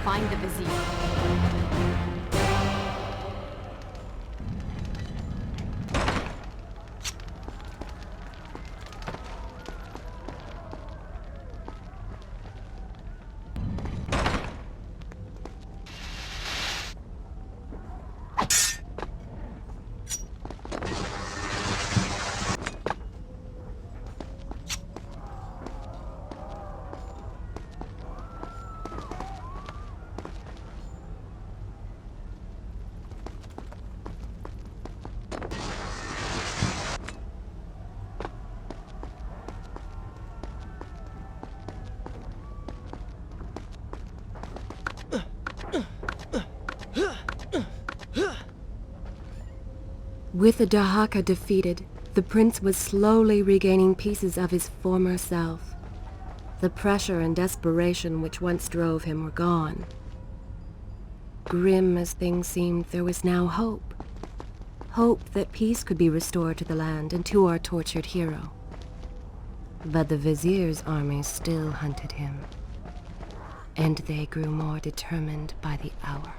Speaker 8: Find the Vizier.
Speaker 1: With the Dahaka defeated, The prince was slowly regaining pieces of his former self. The pressure and desperation which once drove him were gone. Grim as things seemed, there was now hope. Hope that peace could be restored to the land and to our tortured hero. But the vizier's armies still hunted him, and they grew more determined by the hour.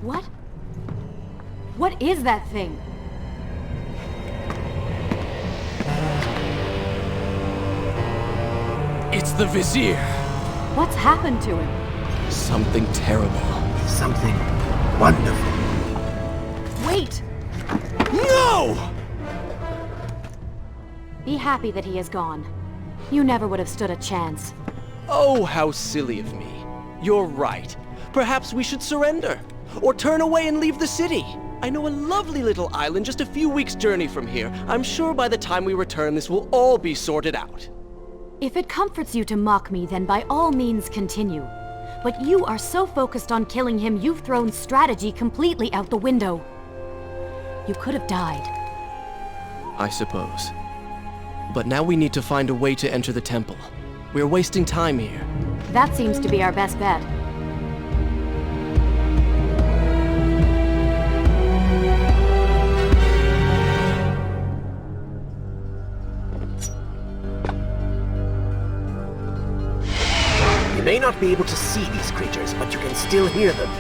Speaker 8: What? What is that thing?
Speaker 3: It's the Vizier!
Speaker 8: What's happened to him?
Speaker 3: Something terrible.
Speaker 6: Something wonderful.
Speaker 8: Wait!
Speaker 3: No!
Speaker 8: Be happy that he is gone. You never would have stood a chance.
Speaker 3: Oh, how silly of me. You're right. Perhaps we should surrender. Or turn away and leave the city. I know a lovely little island just a few weeks' journey from here. I'm sure by the time we return this will all be sorted out.
Speaker 8: If it comforts you to mock me, then by all means continue. But you are so focused on killing him, you've thrown strategy completely out the window. You could have died.
Speaker 3: I suppose. But now we need to find a way to enter the temple. We're wasting time here.
Speaker 8: That seems to be our best bet.
Speaker 6: You may not be able to see these creatures, but you can still hear them.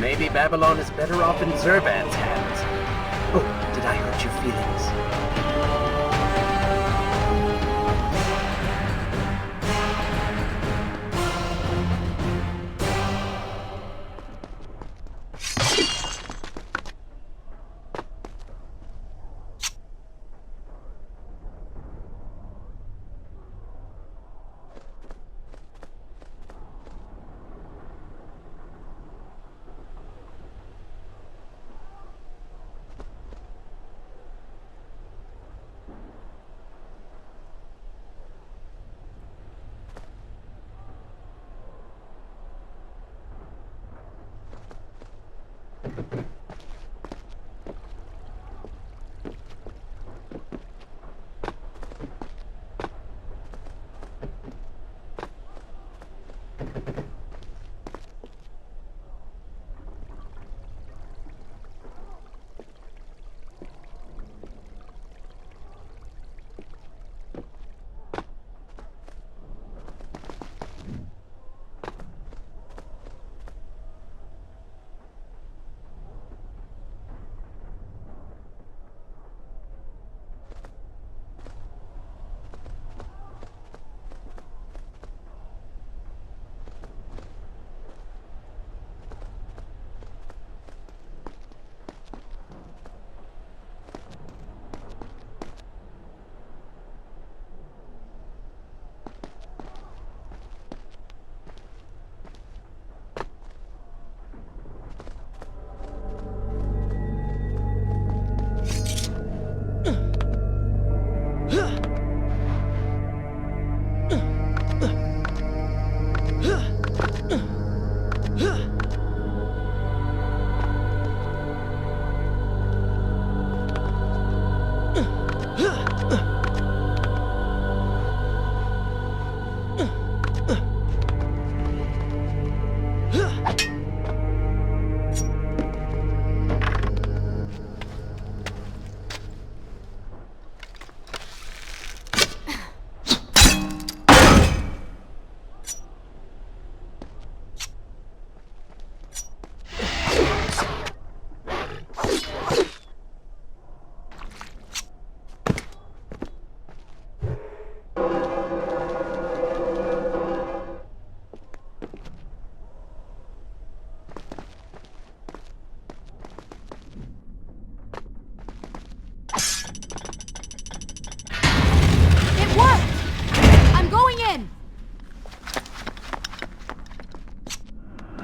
Speaker 6: Maybe Babylon is better off in Zervan's hands. Oh, did I hurt your feelings?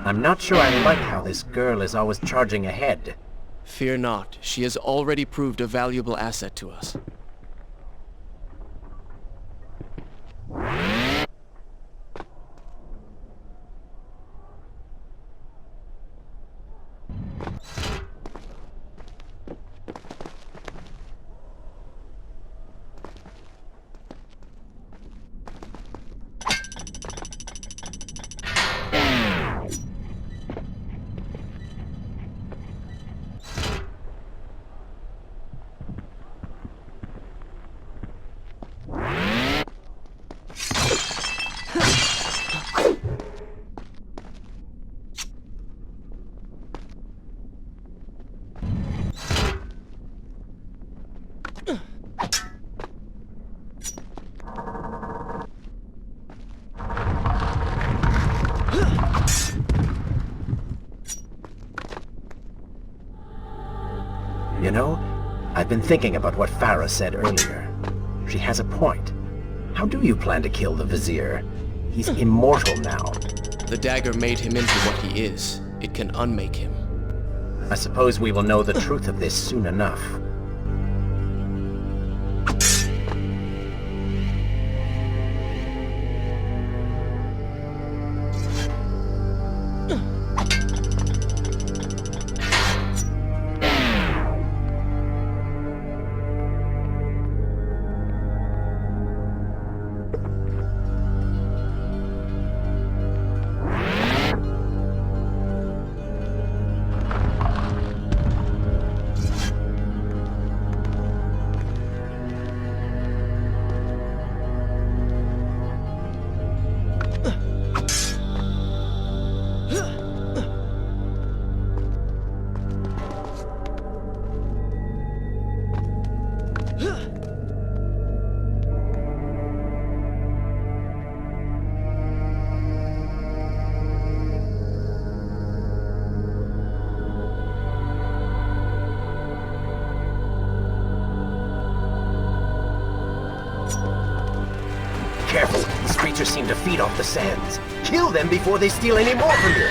Speaker 6: I'm not sure I like how this girl is always charging ahead.
Speaker 3: Fear not, she has already proved a valuable asset to us.
Speaker 6: You know, I've been thinking about what Farah said earlier. She has a point. How do you plan to kill the Vizier? He's immortal now.
Speaker 3: The dagger made him into what he is. It can unmake him.
Speaker 6: I suppose we will know the truth of this soon enough. Careful, these creatures seem to feed off the sands. Kill them before they steal any more from you!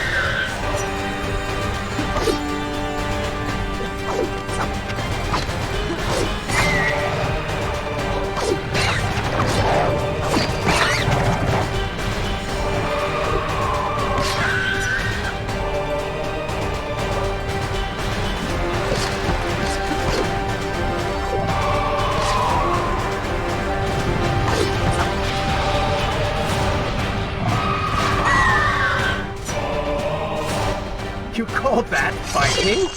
Speaker 6: You call that fighting?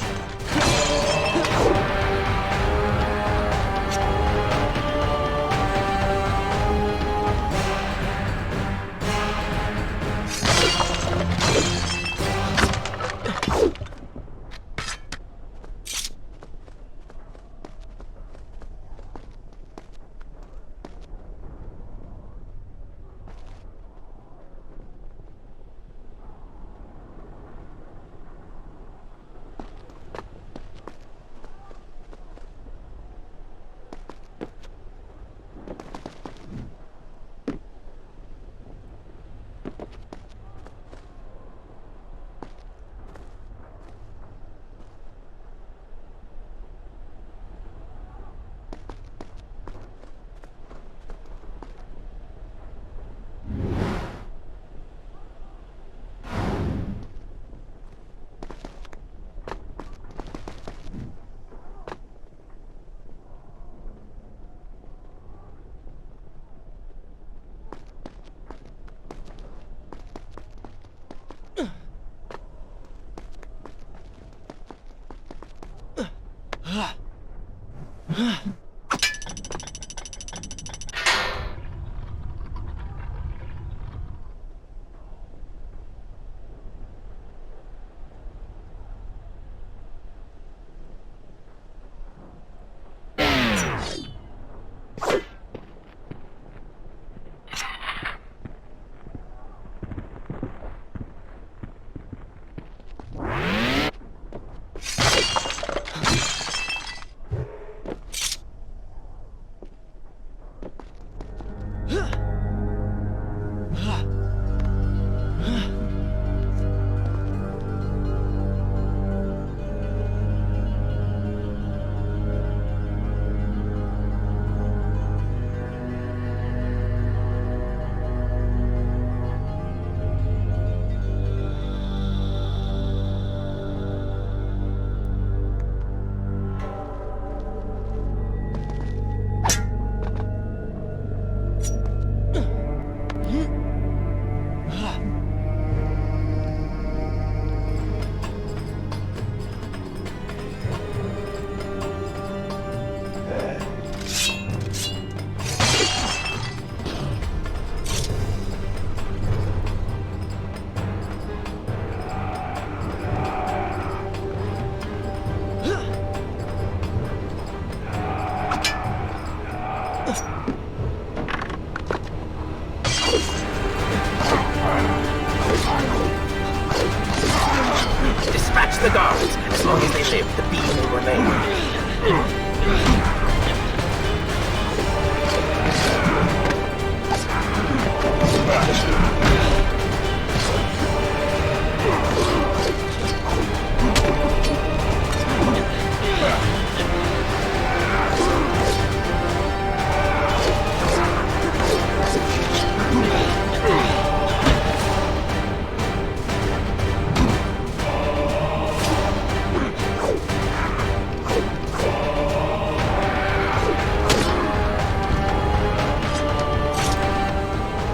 Speaker 6: Dispatch the guards. As long as they live, the beam will remain.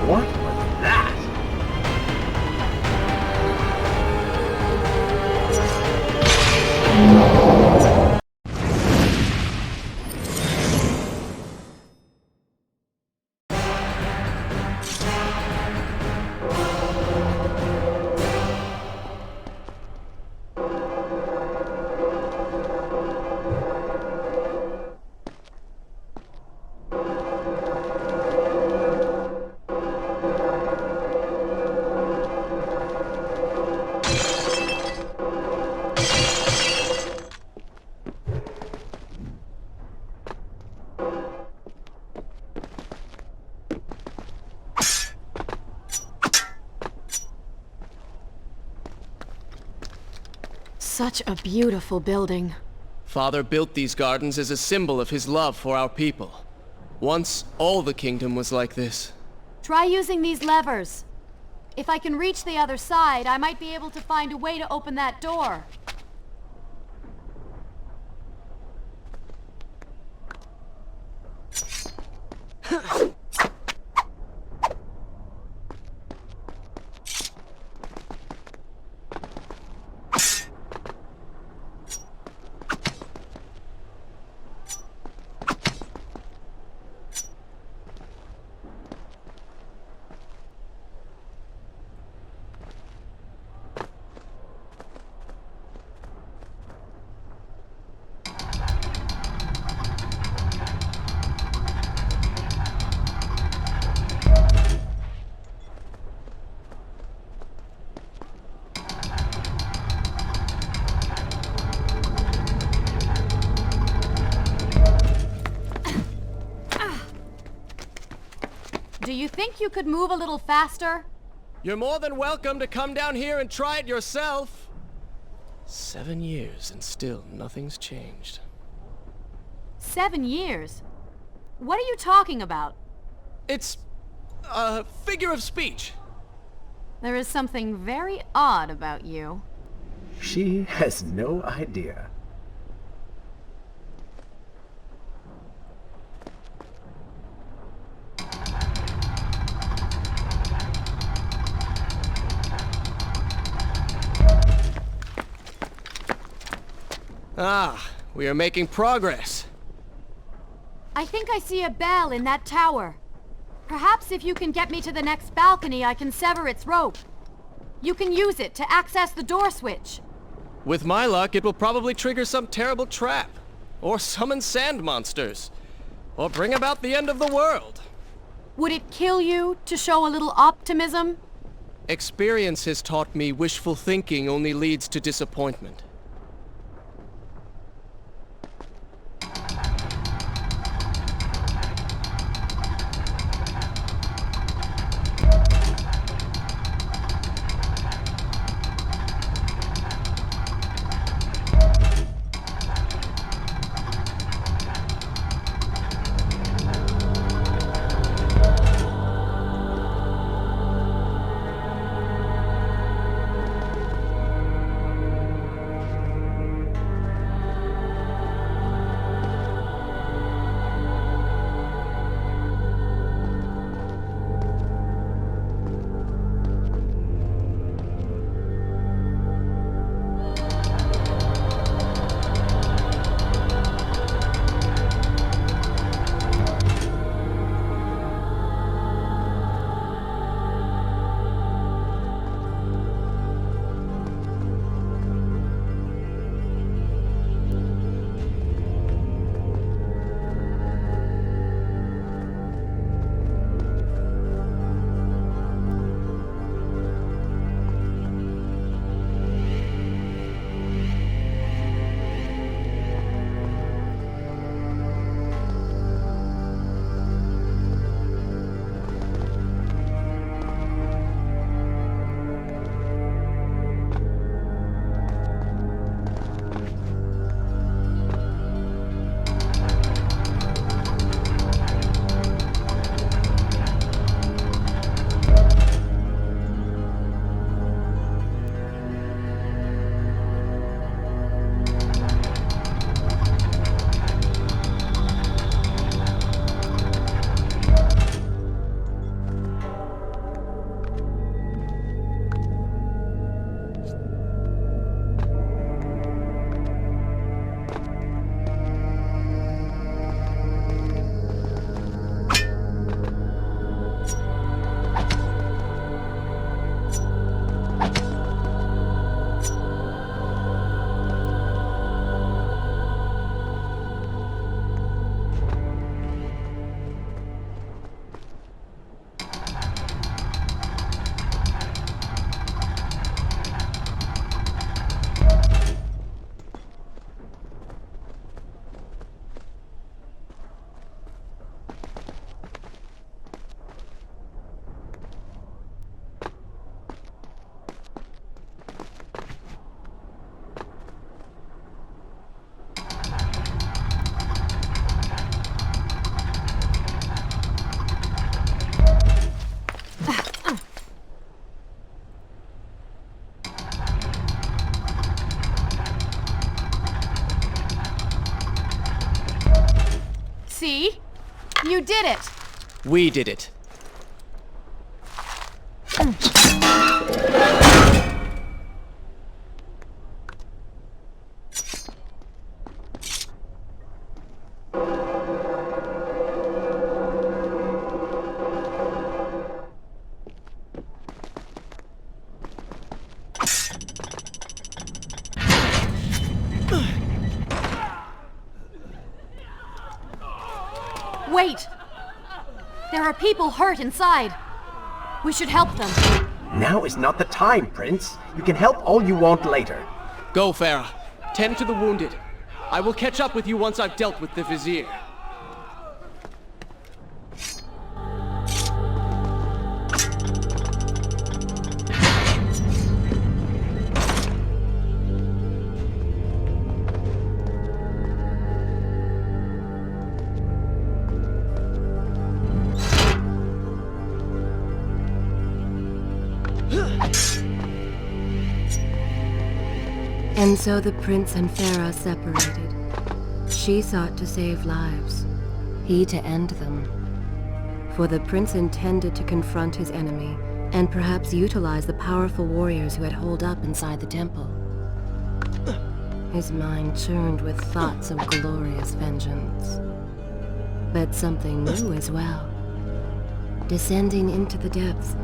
Speaker 6: What was that?
Speaker 8: Such a beautiful building.
Speaker 3: Father built these gardens as a symbol of his love for our people. Once, all the kingdom was like this.
Speaker 8: Try using these levers. If I can reach the other side, I might be able to find a way to open that door. Do you think you could move a little faster?
Speaker 3: You're more than welcome to come down here and try it yourself. 7 years and still nothing's changed.
Speaker 8: 7 years? What are you talking about?
Speaker 3: It's a figure of speech.
Speaker 8: There is something very odd about you.
Speaker 6: She has no idea.
Speaker 3: Ah, we are making progress.
Speaker 8: I think I see a bell in that tower. Perhaps if you can get me to the next balcony, I can sever its rope. You can use it to access the door switch.
Speaker 3: With my luck, it will probably trigger some terrible trap. Or summon sand monsters. Or bring about the end of the world.
Speaker 8: Would it kill you to show a little optimism?
Speaker 3: Experience has taught me wishful thinking only leads to disappointment. We did it.
Speaker 8: Wait! There are people hurt inside. We should help them.
Speaker 6: Now is not the time, Prince. You can help all you want later.
Speaker 3: Go, Farah. Tend to the wounded. I will catch up with you once I've dealt with the Vizier.
Speaker 1: And so the prince and Farah separated. She sought to save lives, he to end them. For the prince intended to confront his enemy, and perhaps utilize the powerful warriors who had holed up inside the temple. His mind churned with thoughts of glorious vengeance. But something new as well. Descending into the depths,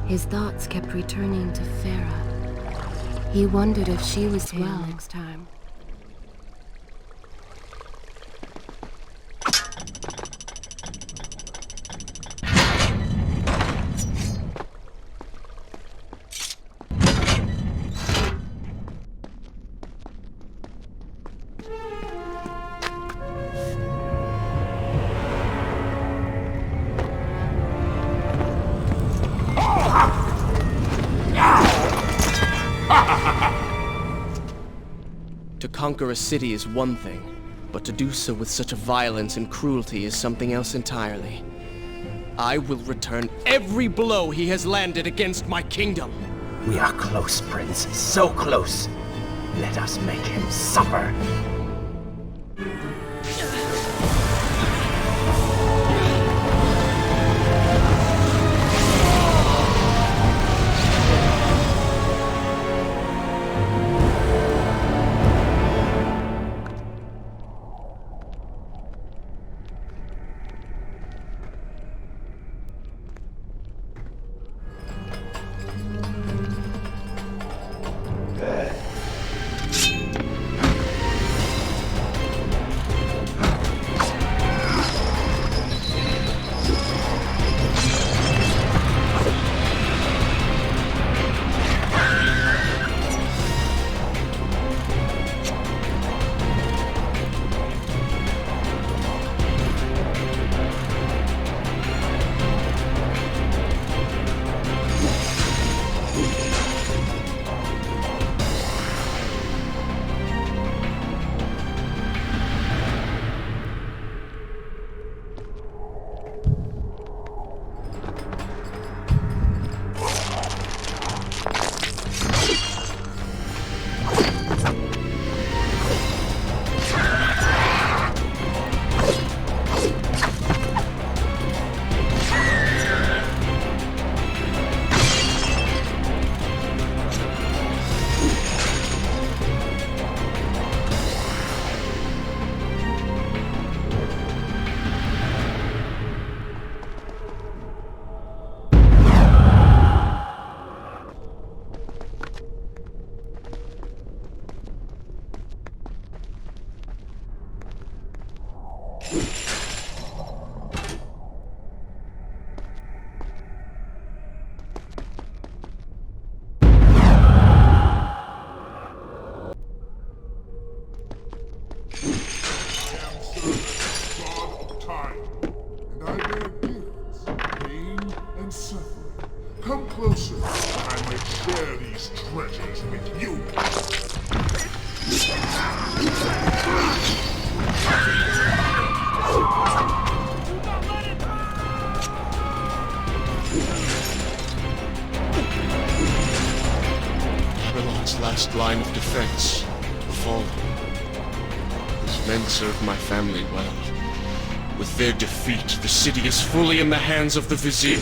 Speaker 1: his thoughts kept returning to Farah. He wondered if she was well next time.
Speaker 3: To conquer a city is one thing, but to do so with such violence and cruelty is something else entirely. I will return every blow he has landed against my kingdom.
Speaker 6: We are close, Prince. So close. Let us make him suffer.
Speaker 2: Come closer, I might share these treasures with you.
Speaker 7: Babylon's last line of defense, fallen. His men served my family well. With their defeat, the city is fully in the hands of the Vizier.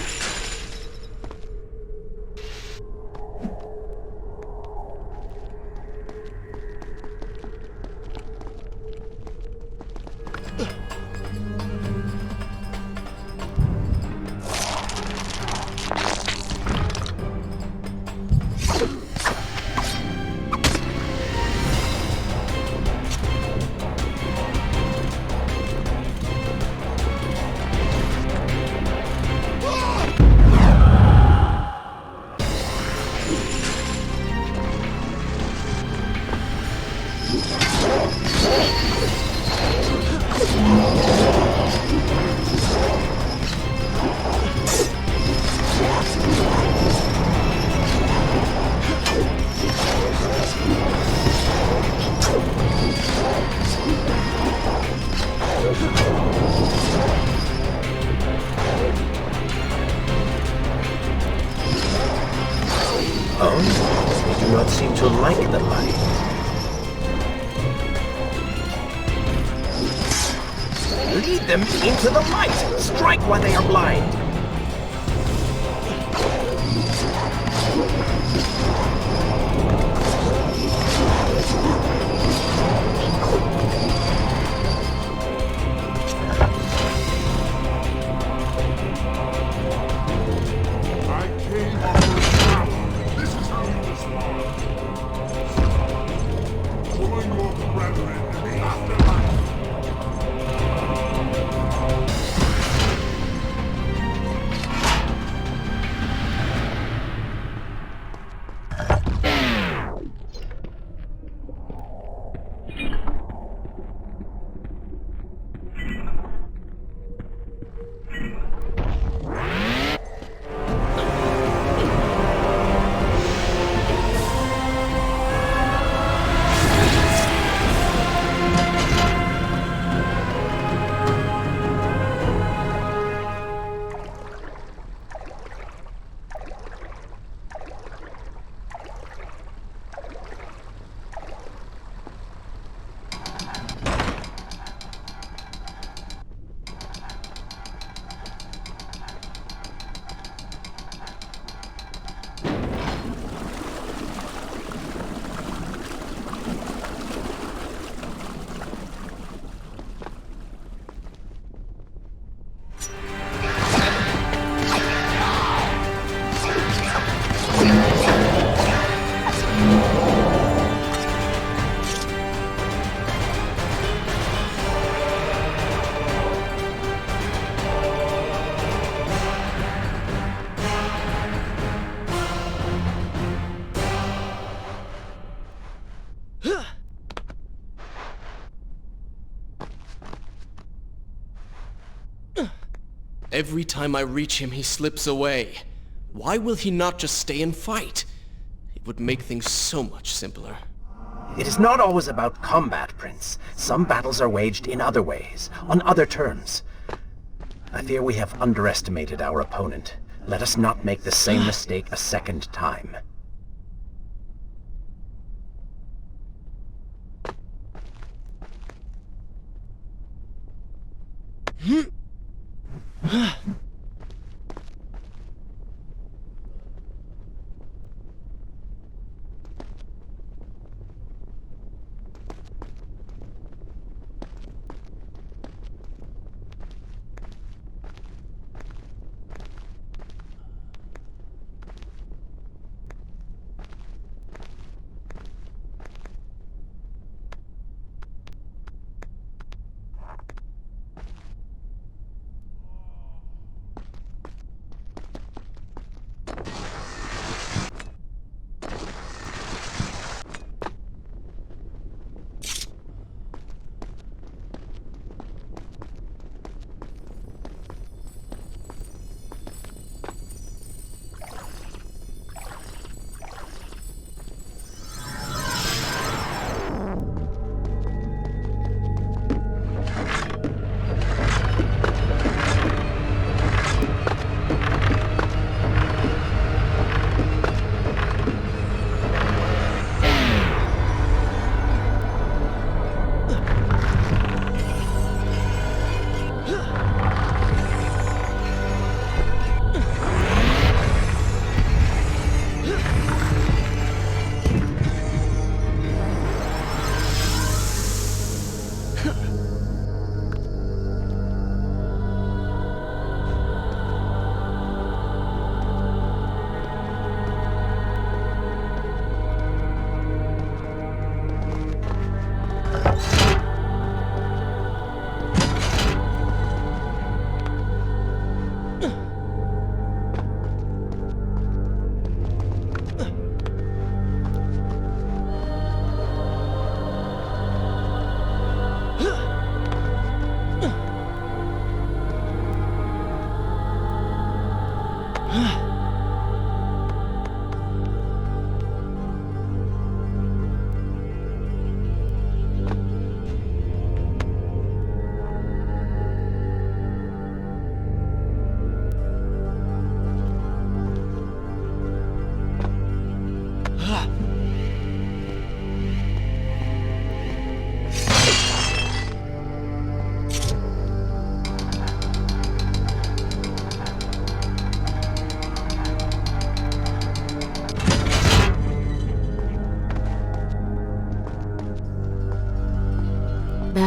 Speaker 6: Oh, they do not seem to like the light. Lead them into the light! Strike while they are blind!
Speaker 2: I came on this power. This is how you respond. Join your brethren in the afterlife.
Speaker 3: Every time I reach him, he slips away. Why will he not just stay and fight? It would make things so much simpler.
Speaker 6: It is not always about combat, Prince. Some battles are waged in other ways, on other terms. I fear we have underestimated our opponent. Let us not make the same mistake a second time.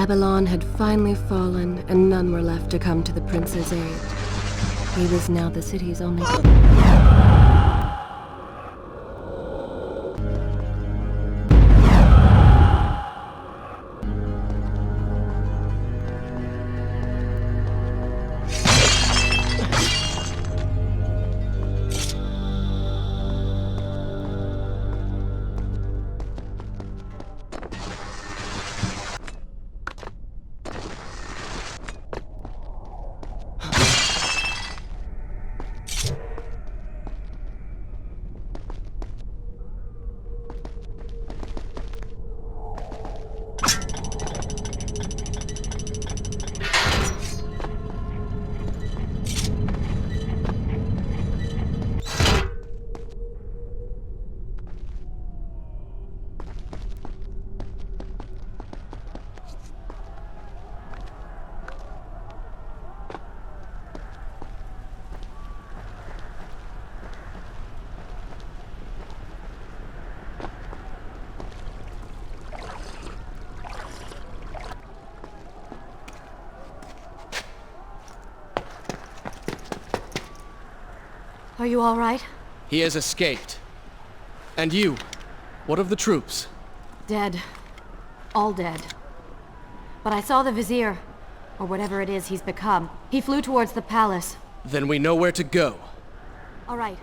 Speaker 1: Babylon had finally fallen, and none were left to come to the prince's aid. He was now the city's only...
Speaker 8: Are you all right?
Speaker 3: He has escaped. And you? What of the troops?
Speaker 8: Dead. All dead. But I saw the Vizier, or whatever it is he's become. He flew towards the palace.
Speaker 3: Then we know where to go.
Speaker 8: All right.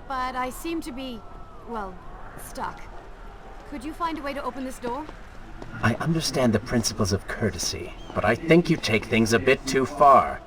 Speaker 8: But I seem to be, well, stuck. Could you find a way to open this door?
Speaker 6: I understand the principles of courtesy, but I think you take things a bit too far.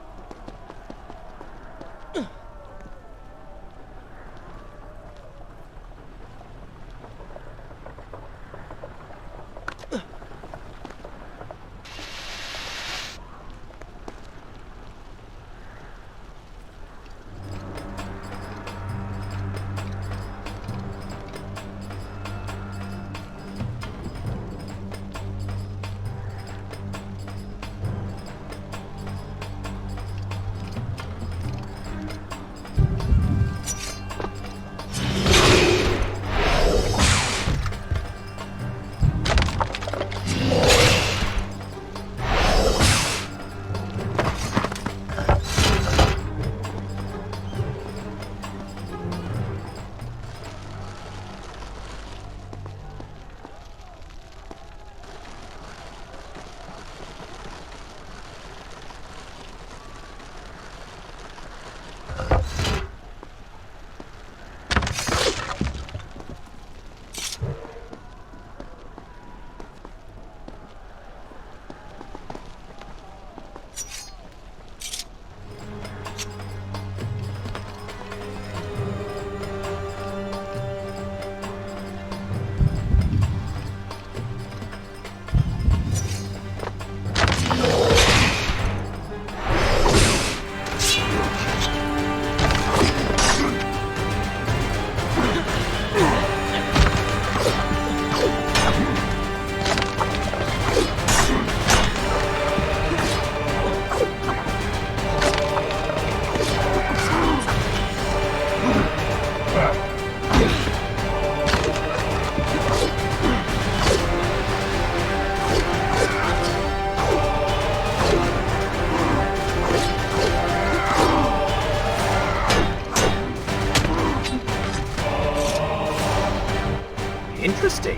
Speaker 6: Interesting.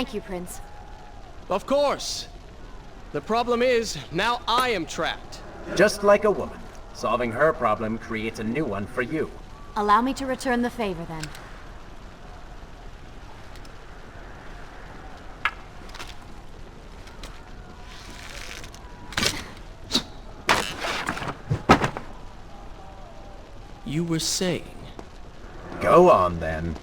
Speaker 8: Thank you, Prince.
Speaker 3: Of course. The problem is, now I am trapped.
Speaker 6: Just like a woman. Solving her problem creates a new one for you.
Speaker 8: Allow me to return the favor, then.
Speaker 3: You were saying?
Speaker 6: Go on, then.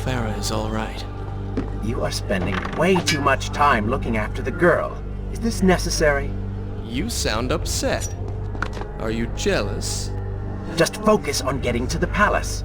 Speaker 3: Farah is all right.
Speaker 6: You are spending way too much time looking after the girl. Is this necessary?
Speaker 3: You sound upset. Are you jealous?
Speaker 6: Just focus on getting to the palace.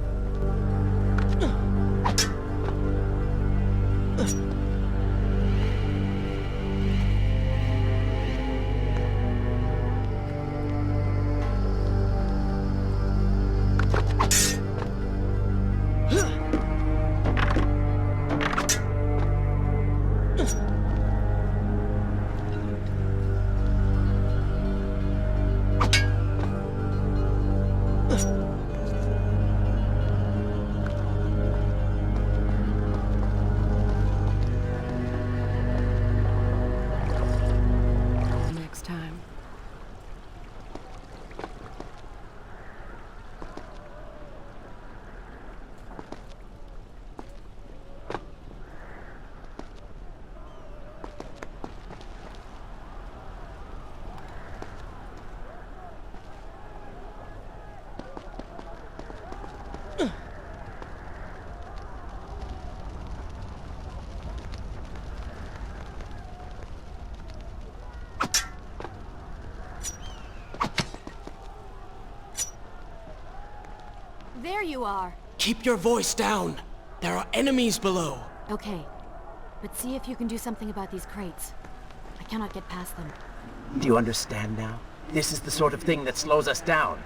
Speaker 1: Next time.
Speaker 8: There you are.
Speaker 3: Keep your voice down. There are enemies below.
Speaker 8: Okay. But see if you can do something about these crates. I cannot get past them.
Speaker 6: Do you understand now? This is the sort of thing that slows us down.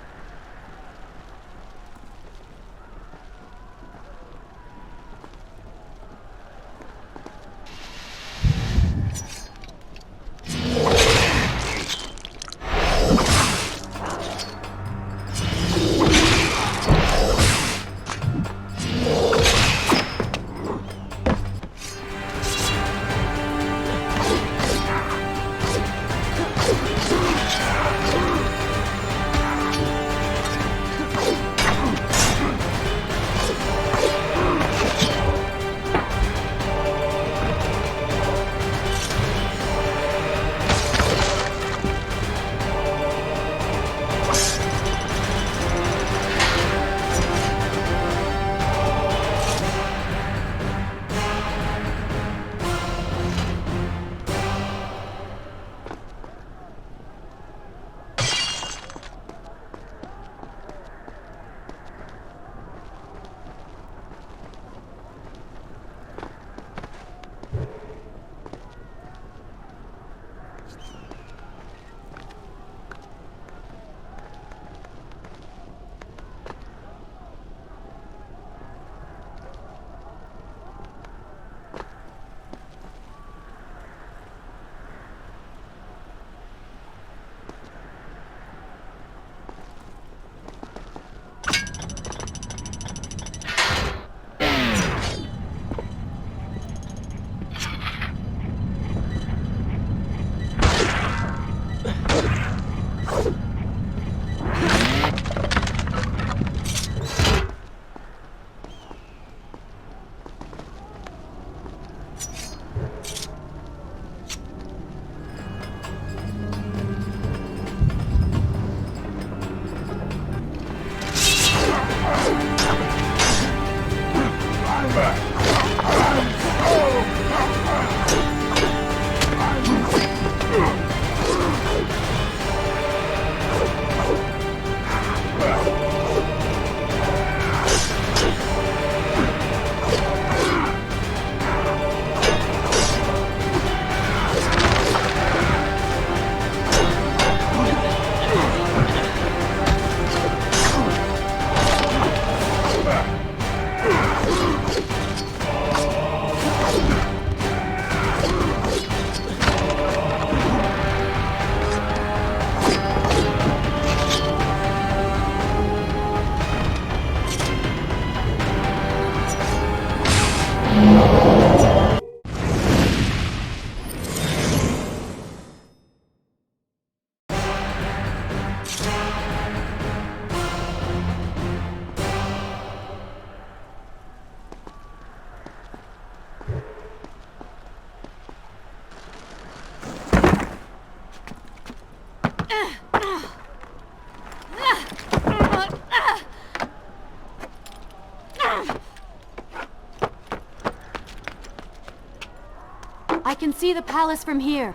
Speaker 8: I can see the palace from here.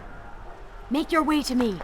Speaker 8: Make your way to me.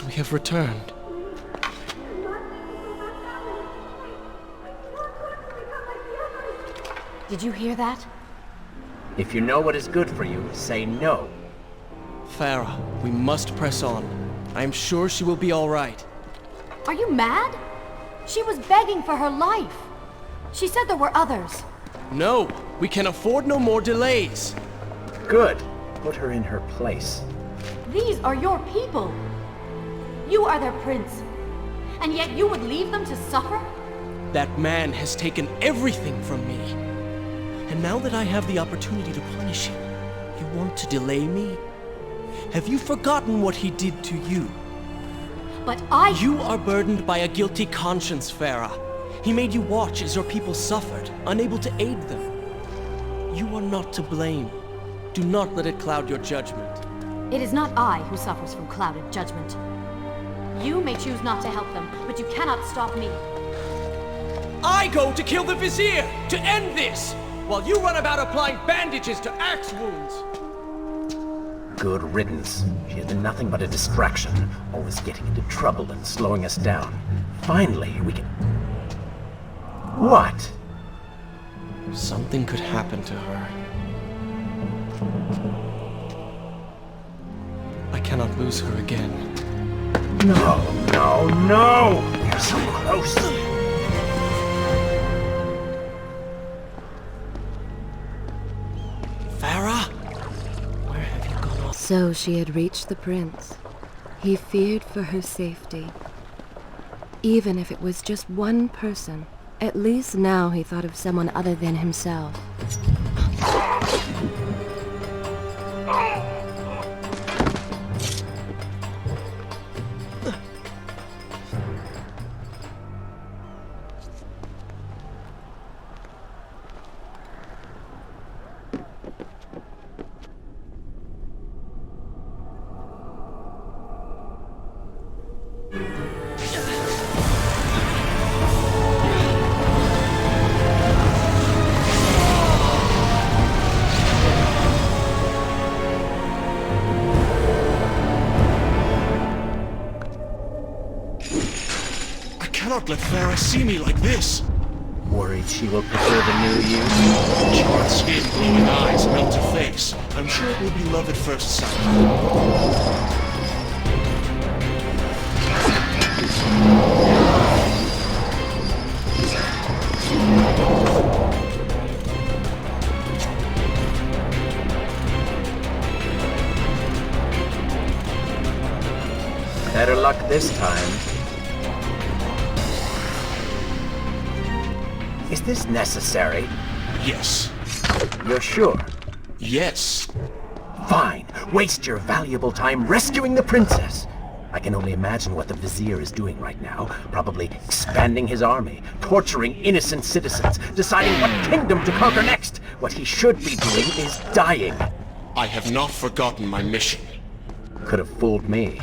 Speaker 3: We have returned.
Speaker 8: Did you hear that?
Speaker 6: If you know what is good for you, say no.
Speaker 3: Farah, we must press on. I am sure she will be all right.
Speaker 8: Are you mad? She was begging for her life. She said there were others.
Speaker 3: No, we can afford no more delays.
Speaker 6: Good. Put her in her place.
Speaker 8: These are your people. You are their prince. And yet you would leave them to suffer?
Speaker 3: That man has taken everything from me. And now that I have the opportunity to punish him, you want to delay me? Have you forgotten what he did to you?
Speaker 8: But
Speaker 3: You are burdened by a guilty conscience, Farah. He made you watch as your people suffered, unable to aid them. You are not to blame. Do not let it cloud your judgment.
Speaker 8: It is not I who suffers from clouded judgment. You may choose not to help them, but you cannot stop me.
Speaker 3: I go to kill the Vizier, to end this, while you run about applying bandages to axe wounds.
Speaker 6: Good riddance. She has been nothing but a distraction, always getting into trouble and slowing us down. Finally, we can... What?
Speaker 3: Something could happen to her. I cannot lose her again.
Speaker 6: No, no, no! We're so close!
Speaker 3: Farah? Where have you gone off?
Speaker 1: So she had reached the prince. He feared for her safety. Even if it was just one person, at least now he thought of someone other than himself.
Speaker 7: I cannot let Farah see me like this.
Speaker 6: Worried she will prefer the new you?
Speaker 7: Charred skin, glowing eyes, melted face. I'm sure it will be love at first sight.
Speaker 6: Better luck this time. Is this necessary?
Speaker 7: Yes.
Speaker 6: You're sure?
Speaker 7: Yes.
Speaker 6: Fine. Waste your valuable time rescuing the princess. I can only imagine what the Vizier is doing right now. Probably expanding his army, torturing innocent citizens, deciding what kingdom to conquer next. What he should be doing is dying.
Speaker 7: I have not forgotten my mission.
Speaker 6: Could have fooled me.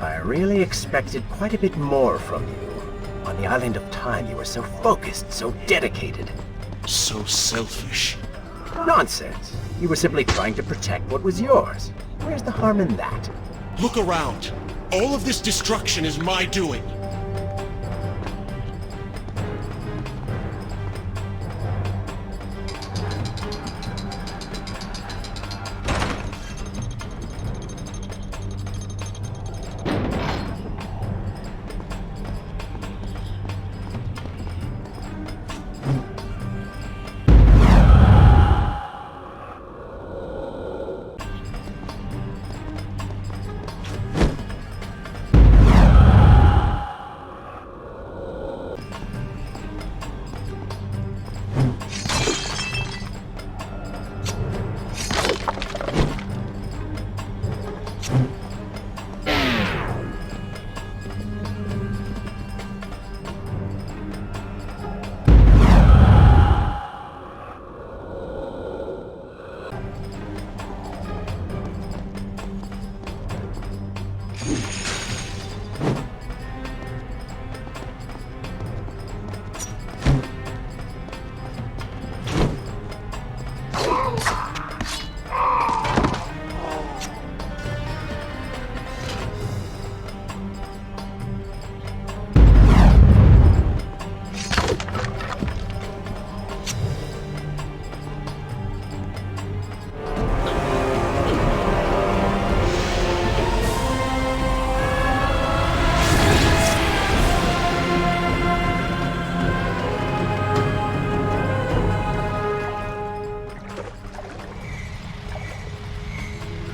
Speaker 6: I really expected quite a bit more from you. On the Island of Time, you were so focused, so dedicated.
Speaker 7: So selfish.
Speaker 6: Nonsense. You were simply trying to protect what was yours. Where's the harm in that?
Speaker 7: Look around. All of this destruction is my doing.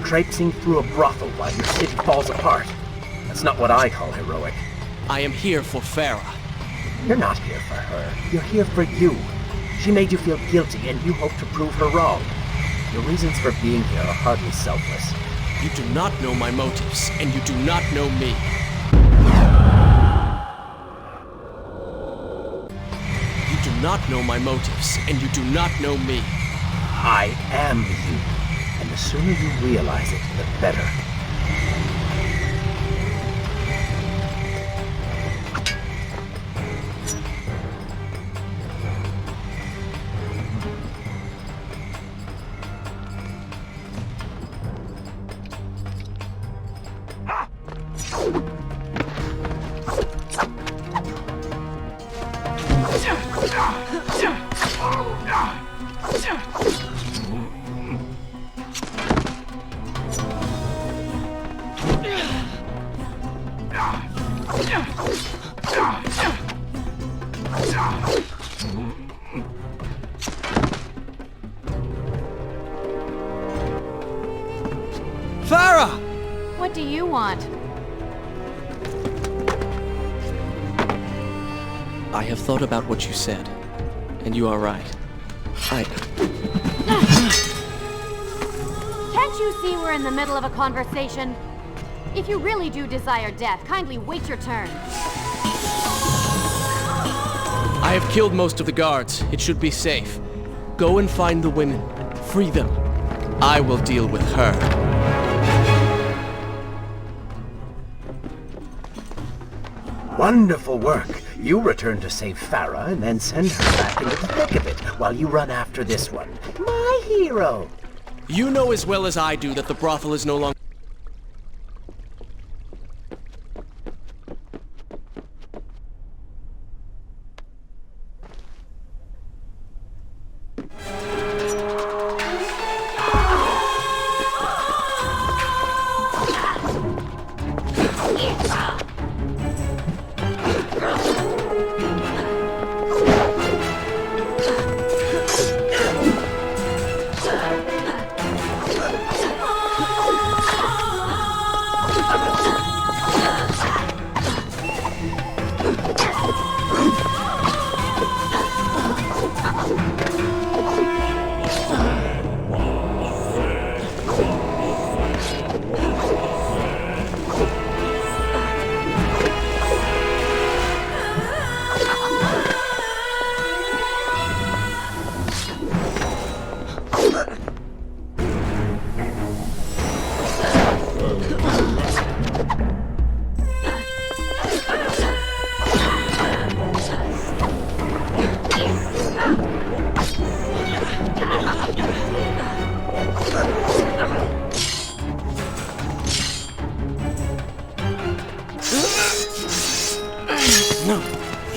Speaker 6: Traipsing through a brothel while your city falls apart. That's not what I call heroic.
Speaker 3: I am here for Farah.
Speaker 6: You're not here for her. You're here for you. She made you feel guilty, and you hope to prove her wrong. Your reasons for being here are hardly selfless.
Speaker 3: You do not know my motives, and you do not know me. You do not know my motives, and you do not know me.
Speaker 6: I am you. And the sooner you realize it, the better.
Speaker 3: Farah!
Speaker 8: What do you want?
Speaker 3: I have thought about what you said, and you are right.
Speaker 8: Can't you see we're in the middle of a conversation? If you really do desire death, kindly wait your turn.
Speaker 3: I have killed most of the guards. It should be safe. Go and find the women. Free them. I will deal with her.
Speaker 6: Wonderful work. You return to save Farah and then send her back into the thick of it while you run after this one. My hero!
Speaker 3: You know as well as I do that the brothel is no longer...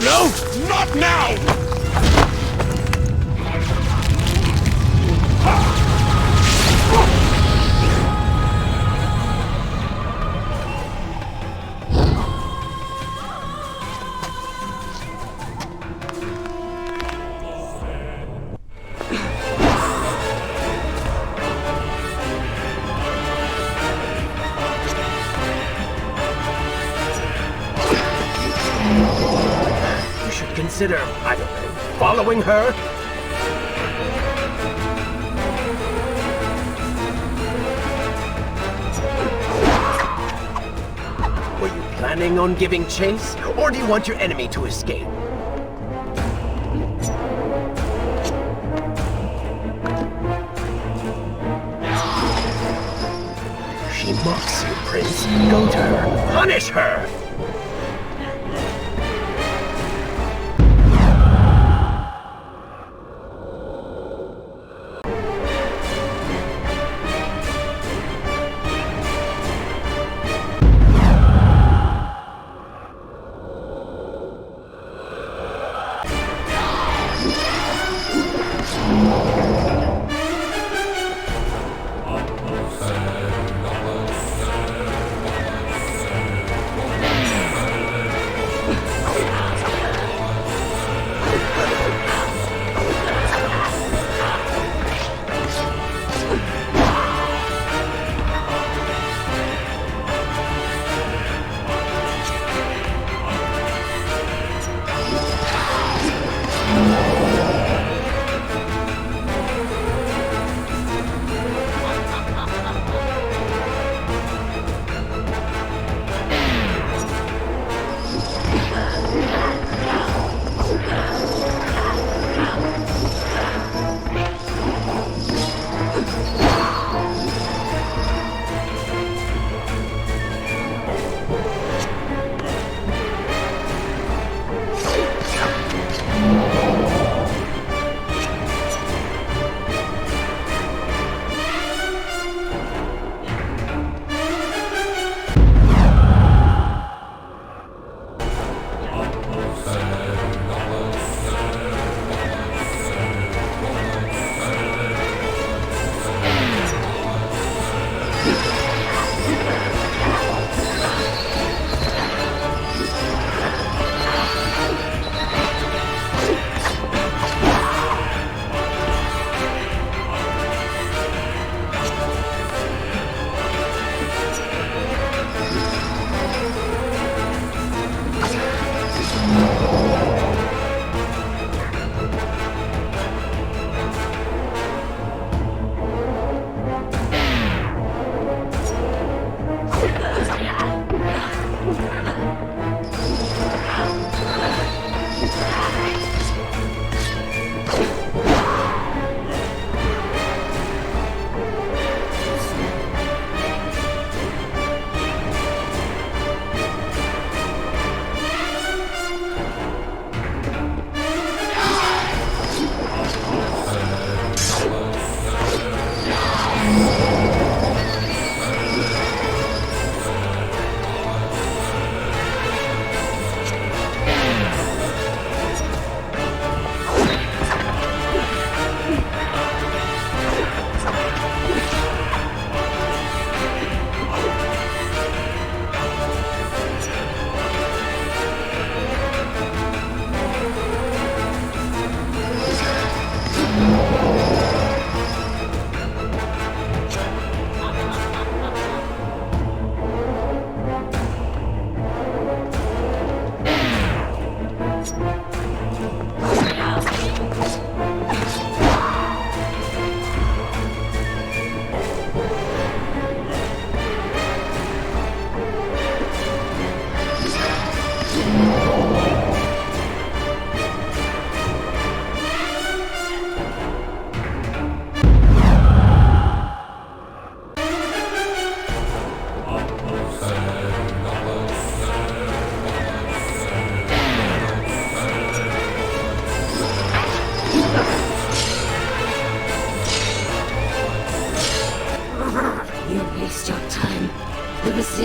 Speaker 7: No! Not now!
Speaker 6: Consider, I don't know, following her? Were you planning on giving chase, or do you want your enemy to escape? She mocks you, Prince. Go to her. Punish her!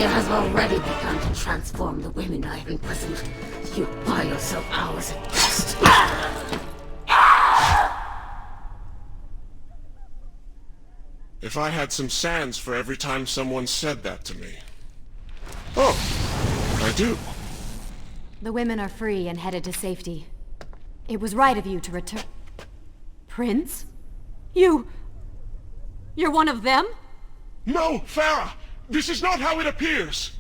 Speaker 9: India has already begun to transform the women I have imprisoned. You buy yourself hours at best.
Speaker 7: If I had some sands for every time someone said that to me. Oh, I do.
Speaker 8: The women are free and headed to safety. It was right of you to return... Prince? You're one of them?
Speaker 7: No, Farah! This is not how it appears!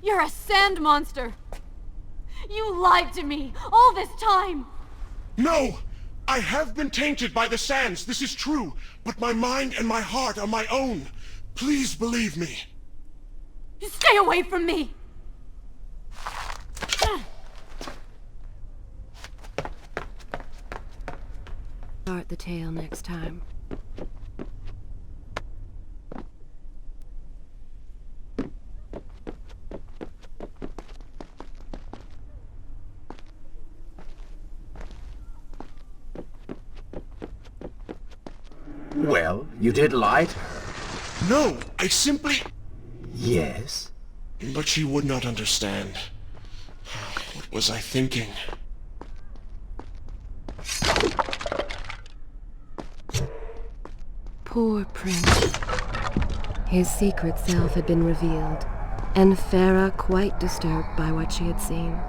Speaker 8: You're a sand monster! You lied to me all this time!
Speaker 7: No! I have been tainted by the sands, this is true, but my mind and my heart are my own. Please believe me.
Speaker 8: Stay away from me!
Speaker 1: Start the tale next time.
Speaker 6: Well, you did lie to her.
Speaker 7: No, I simply...
Speaker 6: Yes?
Speaker 7: But she would not understand. What was I thinking?
Speaker 1: Poor Prince. His secret self had been revealed, and Farah quite disturbed by what she had seen.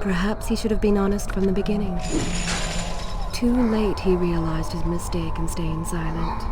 Speaker 1: Perhaps he should have been honest from the beginning. Too late he realized his mistake in staying silent.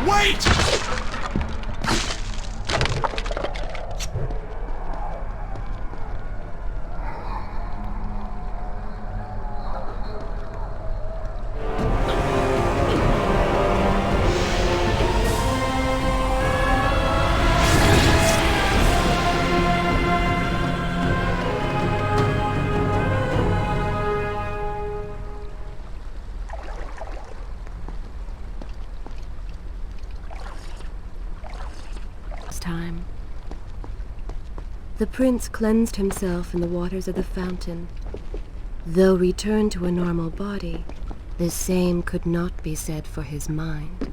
Speaker 7: Wait!
Speaker 1: Time. The prince cleansed himself in the waters of the fountain. Though returned to a normal body, the same could not be said for his mind.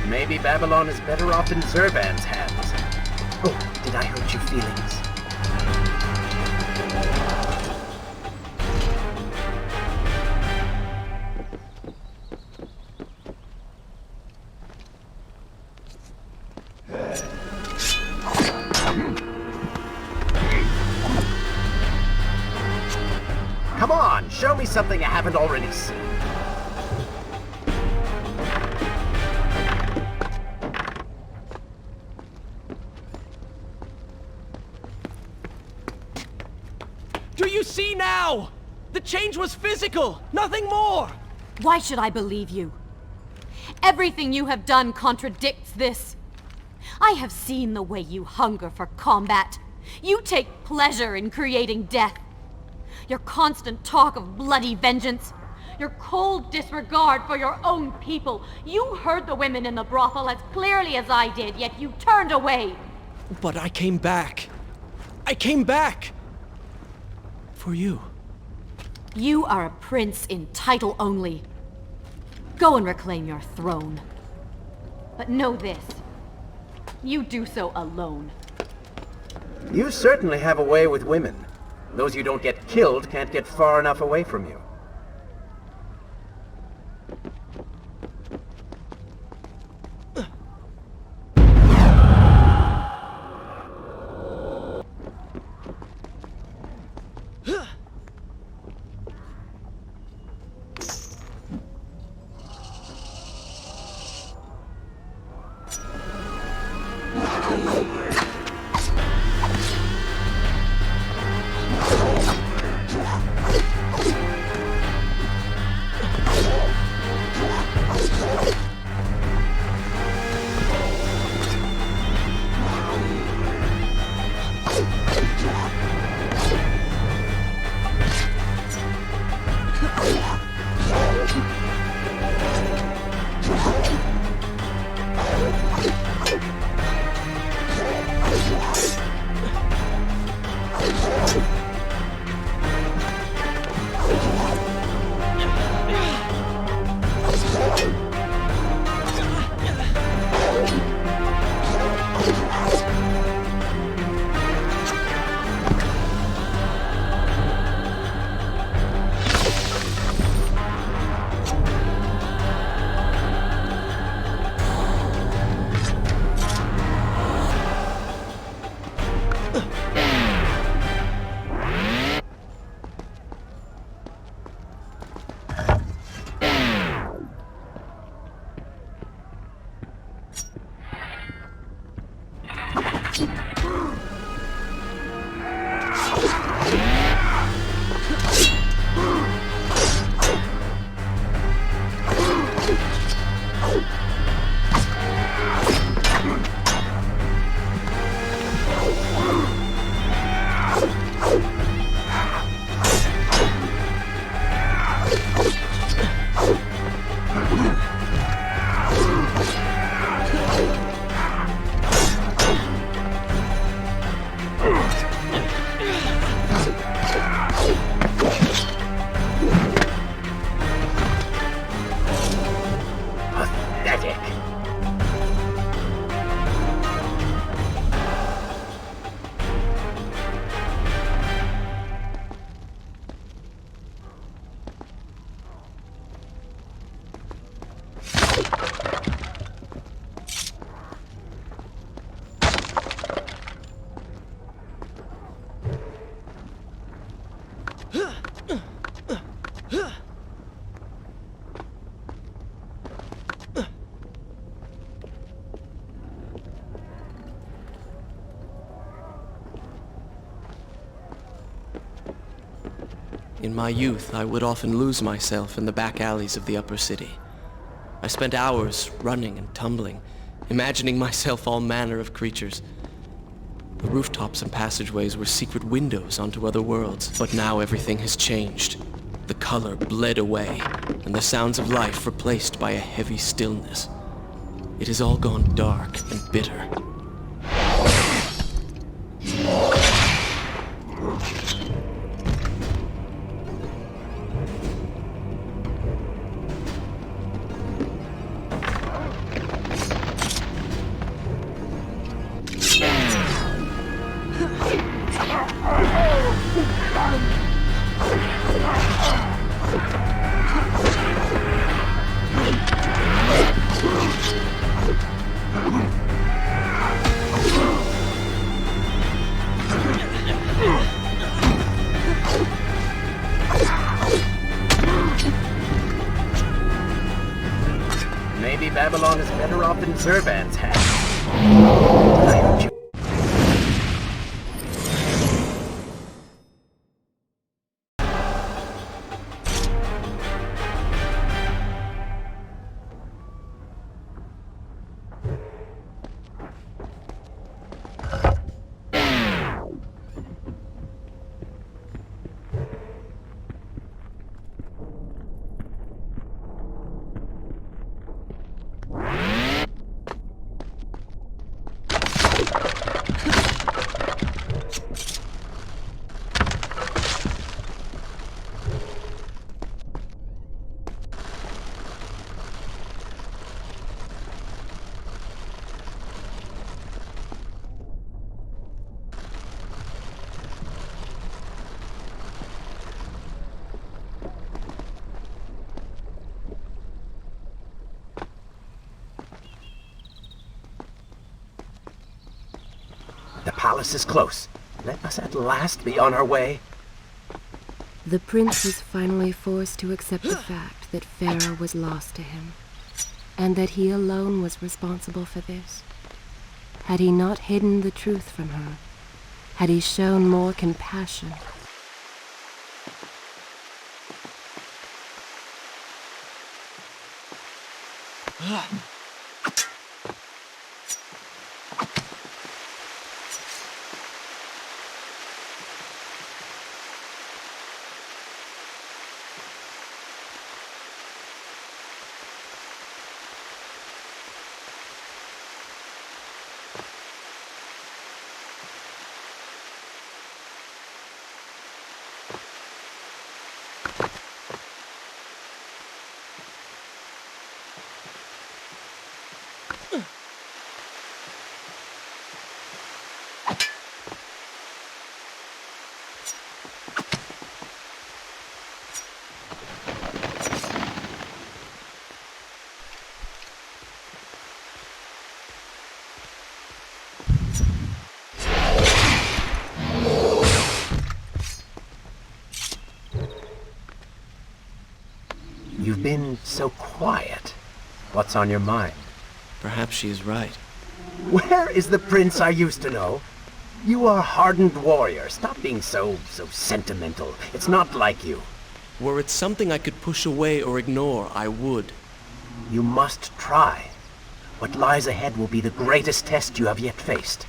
Speaker 6: Maybe Babylon is better off in Zurban's hands. Oh, did I hurt your feelings? Come on, show me something I haven't already seen.
Speaker 3: Do you see now? The change was physical, nothing more!
Speaker 8: Why should I believe you? Everything you have done contradicts this. I have seen the way you hunger for combat. You take pleasure in creating death. Your constant talk of bloody vengeance. Your cold disregard for your own people. You heard the women in the brothel as clearly as I did, yet you turned away.
Speaker 3: But I came back. I came back! For you.
Speaker 8: You are a prince in title only. Go and reclaim your throne. But know this. You do so alone.
Speaker 6: You certainly have a way with women. Those you don't get killed can't get far enough away from you.
Speaker 3: In my youth, I would often lose myself in the back alleys of the upper city. I spent hours running and tumbling, imagining myself all manner of creatures. The rooftops and passageways were secret windows onto other worlds, but now everything has changed. The color bled away, and the sounds of life replaced by a heavy stillness. It has all gone dark and bitter.
Speaker 6: Maybe Babylon is better off than Zurban's had. I heard you. The palace is close. Let us at last be on our way.
Speaker 1: The prince was finally forced to accept the fact that Farah was lost to him, and that he alone was responsible for this. Had he not hidden the truth from her, had he shown more compassion,
Speaker 6: You've been so quiet. What's on your mind?
Speaker 3: Perhaps she is right.
Speaker 6: Where is the prince I used to know? You are a hardened warrior. Stop being so sentimental. It's not like you.
Speaker 3: Were it something I could push away or ignore, I would.
Speaker 6: You must try. What lies ahead will be the greatest test you have yet faced.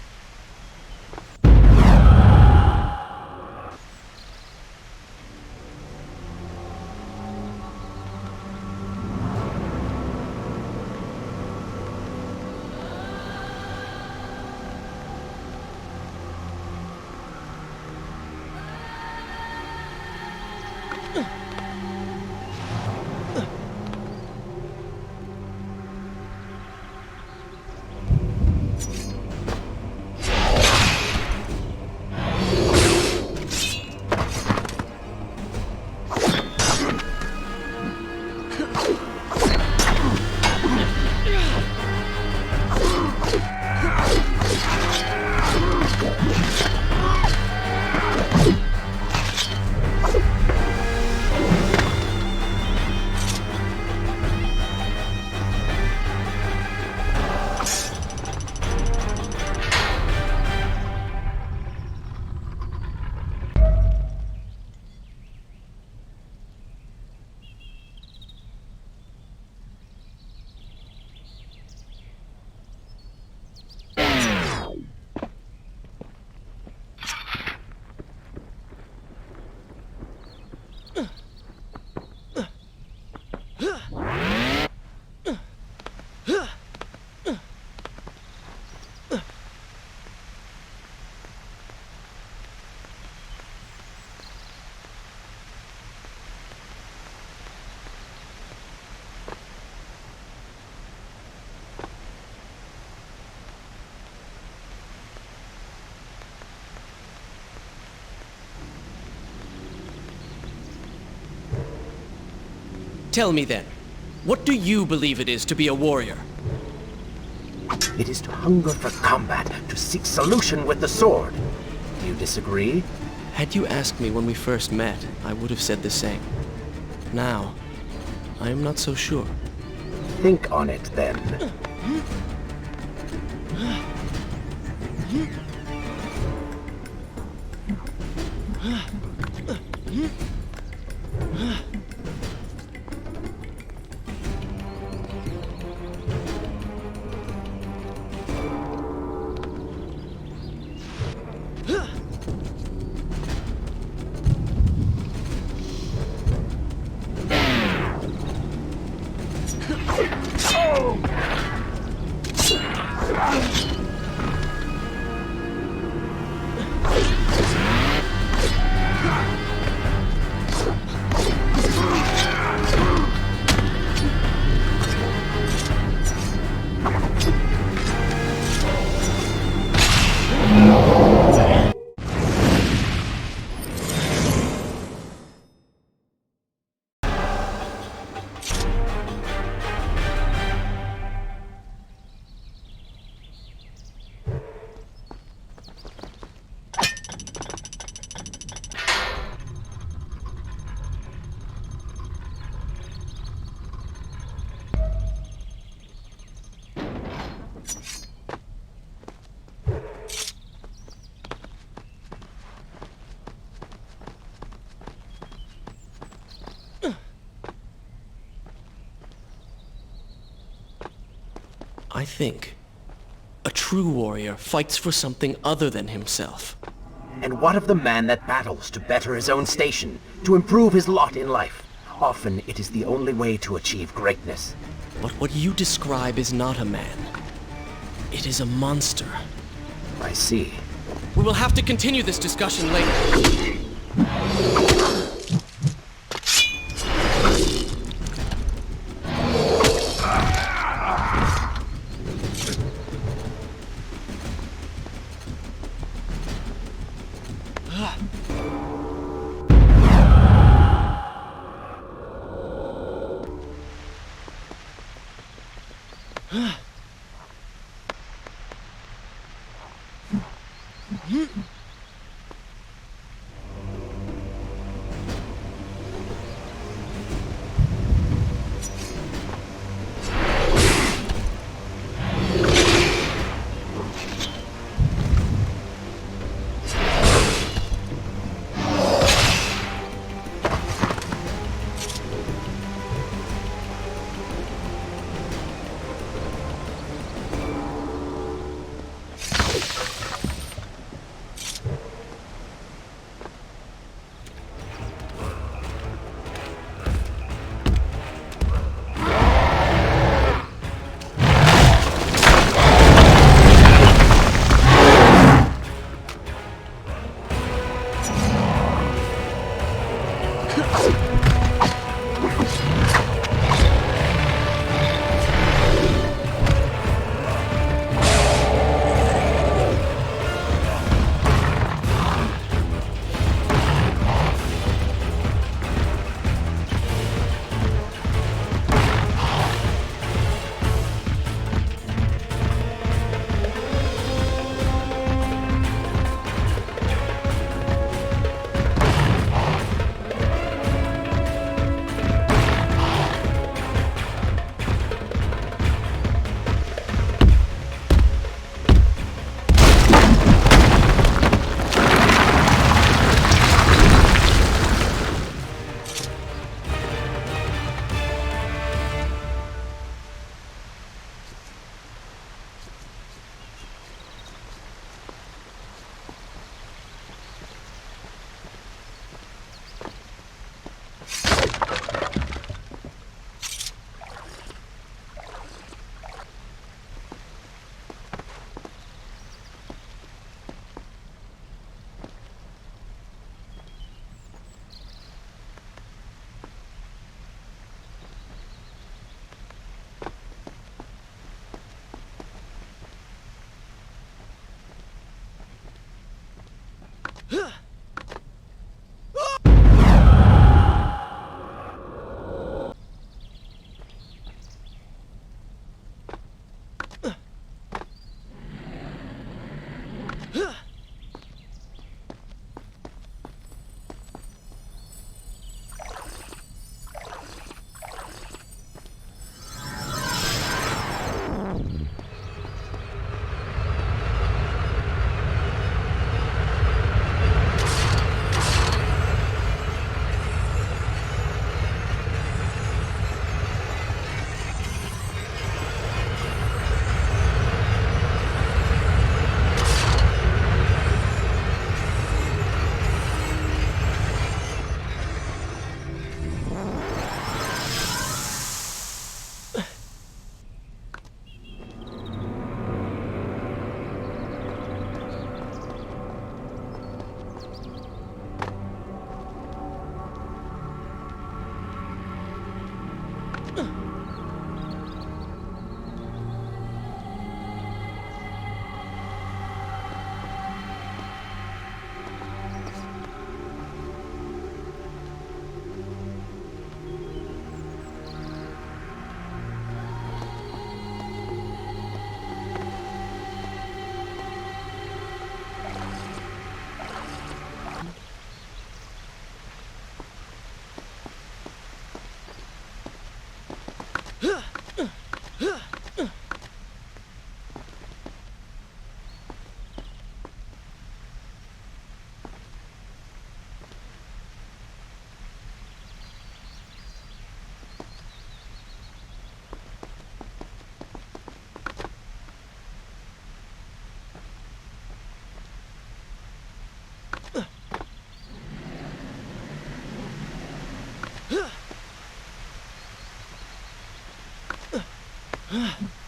Speaker 3: Tell me then, what do you believe it is to be a warrior?
Speaker 6: It is to hunger for combat, to seek solution with the sword. Do you disagree?
Speaker 3: Had you asked me when we first met, I would have said the same. Now, I am not so sure.
Speaker 6: Think on it, then.
Speaker 3: I think a true warrior fights for something other than himself.
Speaker 6: And what of the man that battles to better his own station, to improve his lot in life? Often it is the only way to achieve greatness.
Speaker 3: But what you describe is not a man. It is a monster.
Speaker 6: I see.
Speaker 3: We will have to continue this discussion later. Huh?